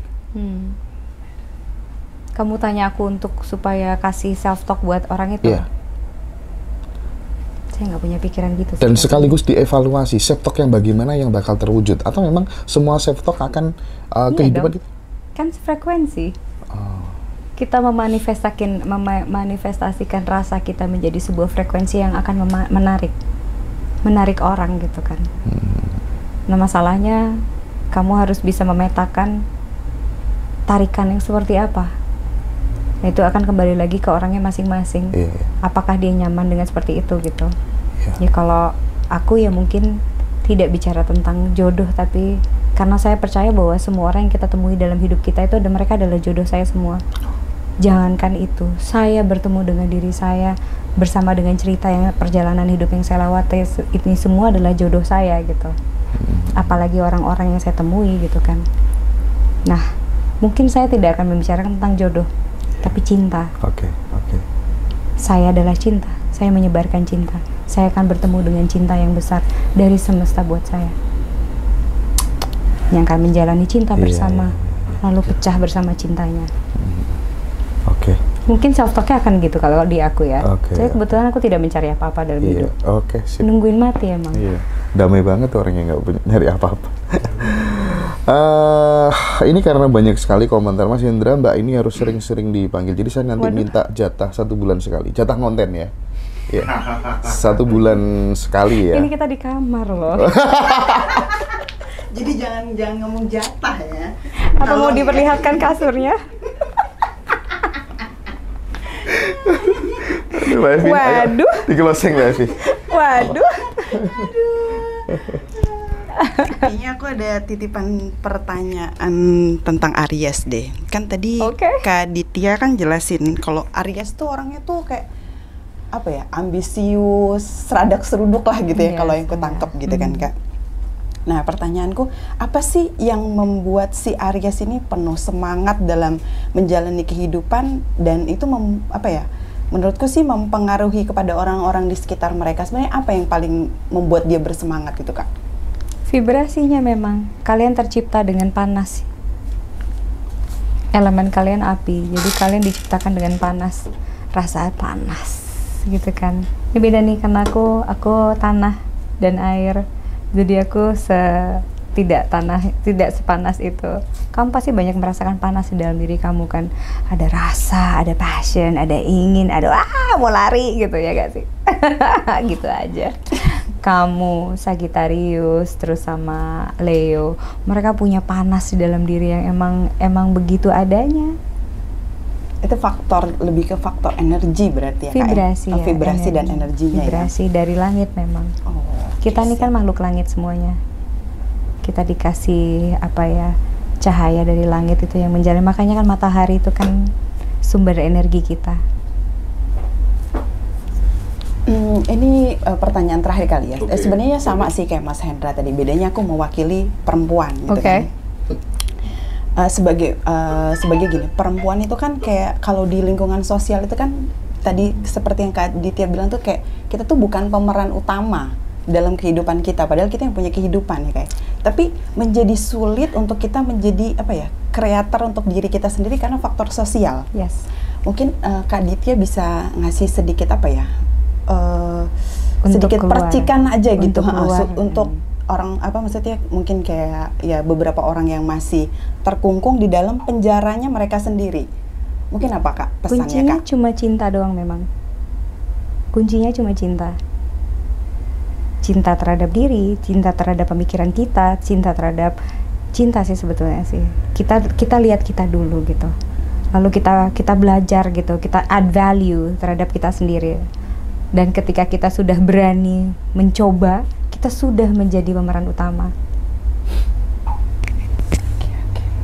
Kamu tanya aku untuk supaya kasih self-talk buat orang itu? Iya. Saya nggak punya pikiran gitu. Dan sekaligus dievaluasi self-talk yang bagaimana yang bakal terwujud, atau memang semua self-talk akan kehidupan kita? Kan frekuensi. Kita memanifestasikan rasa kita menjadi sebuah frekuensi yang akan menarik orang gitu kan. Nah masalahnya kamu harus bisa memetakan tarikan yang seperti apa. Nah, itu akan kembali lagi ke orangnya masing-masing. Apakah dia nyaman dengan seperti itu gitu. Ya kalau aku ya mungkin tidak bicara tentang jodoh, tapi karena saya percaya bahwa semua orang yang kita temui dalam hidup kita itu mereka adalah jodoh saya semua. Jangankan itu, saya bertemu dengan diri saya bersama dengan cerita yang perjalanan hidup yang saya lewati, ini semua adalah jodoh saya gitu. Apalagi orang-orang yang saya temui gitu kan. Nah, mungkin saya tidak akan membicarakan tentang jodoh, tapi cinta. Saya adalah cinta, saya menyebarkan cinta. Saya akan bertemu dengan cinta yang besar dari semesta buat saya. Yang akan menjalani cinta bersama, lalu pecah bersama cintanya. Mungkin self-talk-nya akan gitu kalau di aku ya. Saya kebetulan aku tidak mencari apa-apa dalam hidup. Nungguin mati emang. Damai banget orang yang nggak punya nyari apa-apa. Ini karena banyak sekali komentar Mas Hendra, Mbak ini harus sering-sering dipanggil. Jadi saya nanti minta jatah 1 bulan sekali. Jatah konten ya. 1 bulan sekali ya. Ini kita di kamar loh. Jadi jangan ngomong jatah ya. Atau mau diperlihatkan kasurnya? Waduh. Di closing Mbak Evi. Waduh. Kayaknya aku ada titipan pertanyaan tentang Aries deh. Kan tadi Kak Ditya kan jelasin kalau Aries tuh orangnya tuh kayak apa ya, ambisius, seradak seruduk lah gitu ya, kalau yang aku tangkep gitu kan Kak. Nah pertanyaanku, apa sih yang membuat si Aries ini penuh semangat dalam menjalani kehidupan, dan itu menurutku sih mempengaruhi kepada orang-orang di sekitar mereka. Sebenarnya apa yang paling membuat dia bersemangat gitu Kak? Vibrasinya memang, kalian tercipta dengan panas. Elemen kalian api, jadi kalian diciptakan dengan panas. Rasa panas gitu kan. Ini beda nih, karena aku tanah dan air. Jadi aku tidak sepanas itu. Kamu pasti banyak merasakan panas di dalam diri kamu kan. Ada rasa, ada passion, ada ingin, ada mau lari gitu ya gak sih? Gitu aja. Kamu Sagittarius terus sama Leo, mereka punya panas di dalam diri yang emang begitu adanya. Itu lebih ke faktor energi berarti ya vibrasi Kak? Vibrasi dan energinya. Vibrasi dari langit memang. Kita ini kan makhluk langit semuanya. Kita dikasih cahaya dari langit itu yang menjalin. Makanya kan matahari itu kan sumber energi kita. Ini pertanyaan terakhir kali ya. Okay. Sebenarnya sama sih kayak Mas Hendra tadi. Bedanya aku mewakili perempuan gitu kan. Sebagai gini, perempuan itu kan kayak kalau di lingkungan sosial itu kan tadi seperti yang Kak Ditya bilang tuh kayak kita tuh bukan pemeran utama dalam kehidupan kita, padahal kita yang punya kehidupan ya kayak. Tapi menjadi sulit untuk kita menjadi apa ya, kreator untuk diri kita sendiri karena faktor sosial. Yes. Mungkin Kak Ditya bisa ngasih sedikit apa ya, sedikit keluar. percikan aja gitu Untuk orang apa maksudnya mungkin kayak ya beberapa orang yang masih terkungkung di dalam penjaranya mereka sendiri. Mungkin apa Kak pesannya kuncinya Kak? Cuma cinta doang memang. Kuncinya cuma cinta. Cinta terhadap diri, cinta terhadap pemikiran kita, cinta sih sebetulnya sih. Kita lihat kita dulu gitu. Lalu kita belajar gitu, kita add value terhadap kita sendiri. Dan ketika kita sudah berani mencoba, kita sudah menjadi pemeran utama.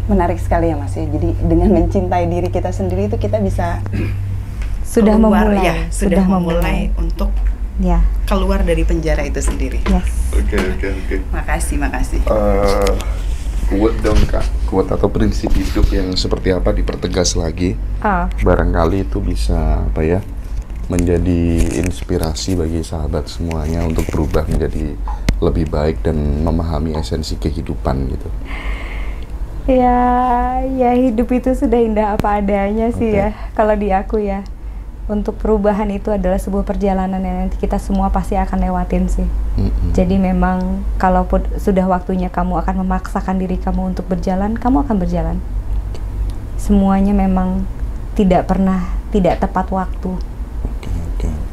Menarik sekali ya Mas ya. Jadi dengan mencintai diri kita sendiri itu kita bisa sudah memulai untuk keluar dari penjara itu sendiri. Yes. Oke. Makasih. Quote dong Kak, quote atau prinsip hidup yang seperti apa dipertegas lagi. Barangkali itu bisa apa ya, menjadi inspirasi bagi sahabat semuanya untuk berubah menjadi lebih baik dan memahami esensi kehidupan gitu. Ya hidup itu sudah indah apa adanya sih ya, kalau di aku ya. Untuk perubahan itu adalah sebuah perjalanan yang nanti kita semua pasti akan lewatin sih. Jadi memang kalaupun sudah waktunya kamu akan memaksakan diri kamu untuk berjalan, kamu akan berjalan. Semuanya memang tidak tepat waktu.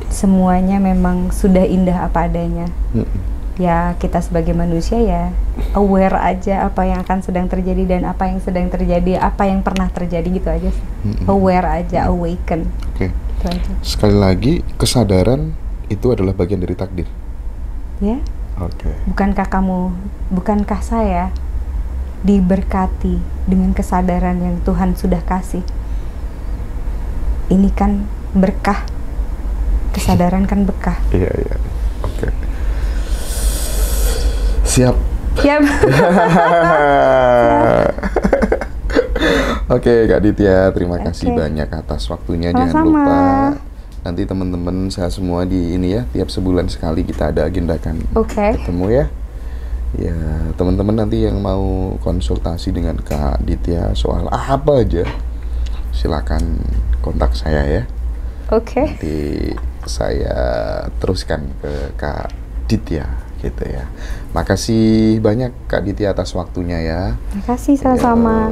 Semuanya memang sudah indah apa adanya. Ya kita sebagai manusia ya aware aja apa yang akan sedang terjadi dan apa yang sedang terjadi, apa yang pernah terjadi gitu aja sih. Aware aja, awaken. Sekali lagi, kesadaran itu adalah bagian dari takdir. Ya. Bukankah saya diberkati dengan kesadaran yang Tuhan sudah kasih? Ini kan berkah. Kesadaran kan berkah. Iya. Oke. Siap. Oke Kak Ditya, terima kasih banyak atas waktunya. Jangan lupa nanti teman-teman saya semua di ini ya, tiap sebulan sekali kita ada agendakan ketemu ya. Ya teman-teman nanti yang mau konsultasi dengan Kak Ditya soal apa aja, silakan kontak saya ya. Nanti saya teruskan ke Kak Ditya gitu ya. Makasih banyak Kak Ditya atas waktunya ya. Makasih sama-sama.